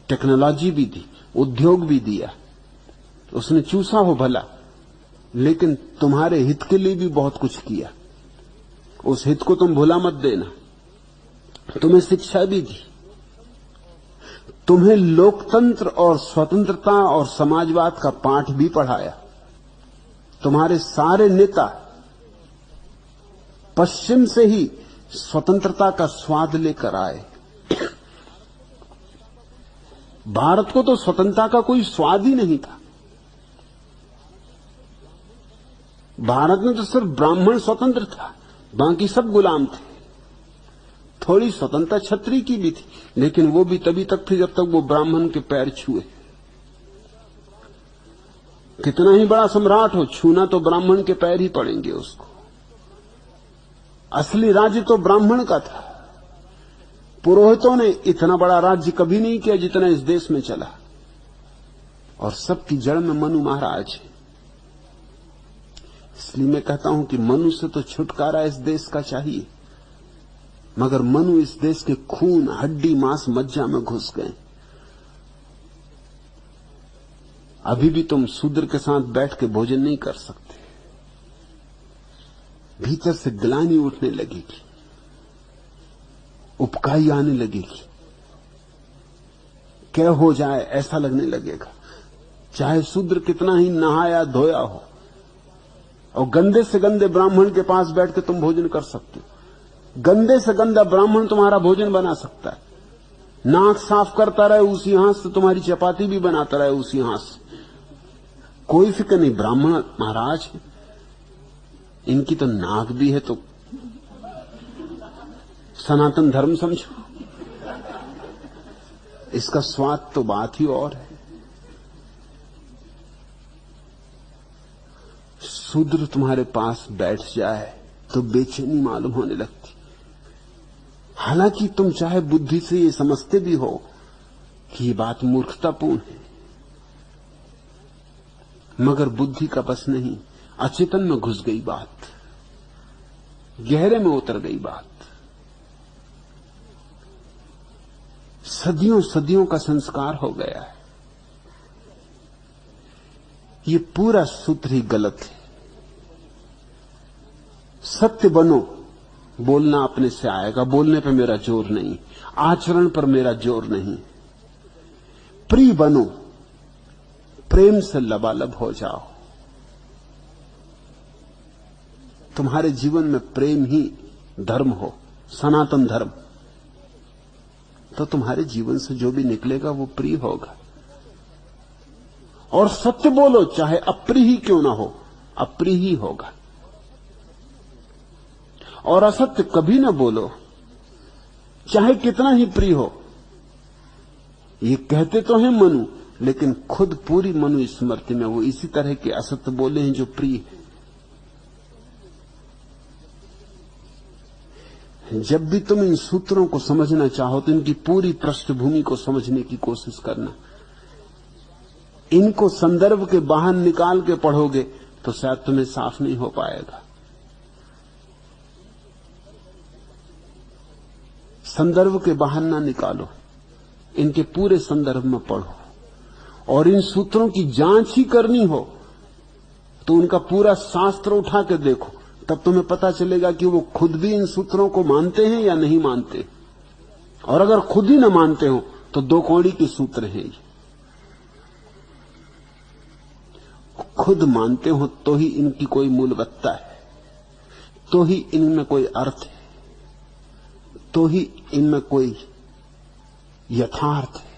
टेक्नोलॉजी भी दी, उद्योग भी दिया। उसने चूसा हो भला, लेकिन तुम्हारे हित के लिए भी बहुत कुछ किया। उस हित को तुम भुला मत देना। तुम्हें शिक्षा भी दी, तुम्हें लोकतंत्र और स्वतंत्रता और समाजवाद का पाठ भी पढ़ाया। तुम्हारे सारे नेता पश्चिम से ही स्वतंत्रता का स्वाद लेकर आए। भारत को तो स्वतंत्रता का कोई स्वाद ही नहीं था। भारत में तो सिर्फ ब्राह्मण स्वतंत्र था, बाकी सब गुलाम थे। थोड़ी स्वतंत्रता क्षत्रिय की भी थी, लेकिन वो भी तभी तक थी जब तक वो ब्राह्मण के पैर छुए। कितना ही बड़ा सम्राट हो, छूना तो ब्राह्मण के पैर ही पड़ेंगे उसको। असली राज्य तो ब्राह्मण का था। पुरोहितों ने इतना बड़ा राज्य कभी नहीं किया जितना इस देश में चला, और सबकी जड़ में मनु महाराज है। इसलिए मैं कहता हूं कि मनु से तो छुटकारा इस देश का चाहिए, मगर मनु इस देश के खून, हड्डी, मांस, मज्जा में घुस गए। अभी भी तुम शूद्र के साथ बैठ के भोजन नहीं कर सकते, भीतर से ग्लानि उठने लगेगी, उपकाई आने लगेगी, क्या हो जाए ऐसा लगने लगेगा। चाहे शूद्र कितना ही नहाया धोया हो, और गंदे से गंदे ब्राह्मण के पास बैठ के तुम भोजन कर सकते हो। गंदे से गंदा ब्राह्मण तुम्हारा भोजन बना सकता है। नाक साफ करता रहे उसी हाथ से, तुम्हारी चपाती भी बनाता रहे उसी हाथ से, कोई फिक्र नहीं। ब्राह्मण महाराज है, इनकी तो नाक भी है तो सनातन धर्म समझो, इसका स्वाद तो बात ही और है। शूद्र तुम्हारे पास बैठ जाए तो बेचैनी मालूम होने लगती। हालांकि तुम चाहे बुद्धि से ये समझते भी हो कि ये बात मूर्खतापूर्ण है, मगर बुद्धि का बस नहीं, अचेतन में घुस गई बात। गहरे में उतर गई बात। सदियों सदियों का संस्कार हो गया है। ये पूरा सूत्र ही गलत है। सत्य बनो, बोलना अपने से आएगा, बोलने पर मेरा जोर नहीं, आचरण पर मेरा जोर नहीं। प्रिय बनो, प्रेम से लबालब हो जाओ। तुम्हारे जीवन में प्रेम ही धर्म हो, सनातन धर्म, तो तुम्हारे जीवन से जो भी निकलेगा वो प्रिय होगा। और सत्य बोलो, चाहे अप्रिय ही क्यों ना हो, अप्रिय ही होगा। और असत्य कभी ना बोलो, चाहे कितना ही प्रिय हो। ये कहते तो हैं मनु, लेकिन खुद पूरी मनु स्मृति में वो इसी तरह के असत्य बोले हैं जो प्रिय है। जब भी तुम इन सूत्रों को समझना चाहो तो इनकी पूरी पृष्ठभूमि को समझने की कोशिश करना। इनको संदर्भ के बाहर निकाल के पढ़ोगे तो शायद तुम्हें साफ नहीं हो पाएगा। संदर्भ के बाहर ना निकालो, इनके पूरे संदर्भ में पढ़ो। और इन सूत्रों की जांच ही करनी हो तो उनका पूरा शास्त्र उठा के देखो, तब तुम्हें पता चलेगा कि वो खुद भी इन सूत्रों को मानते हैं या नहीं मानते। और अगर खुद ही ना मानते हो तो दो कौड़ी के सूत्र हैं ये। खुद मानते हो तो ही इनकी कोई मूलवत्ता है, तो ही इनमें कोई अर्थ है, तो ही इनमें कोई यथार्थ है।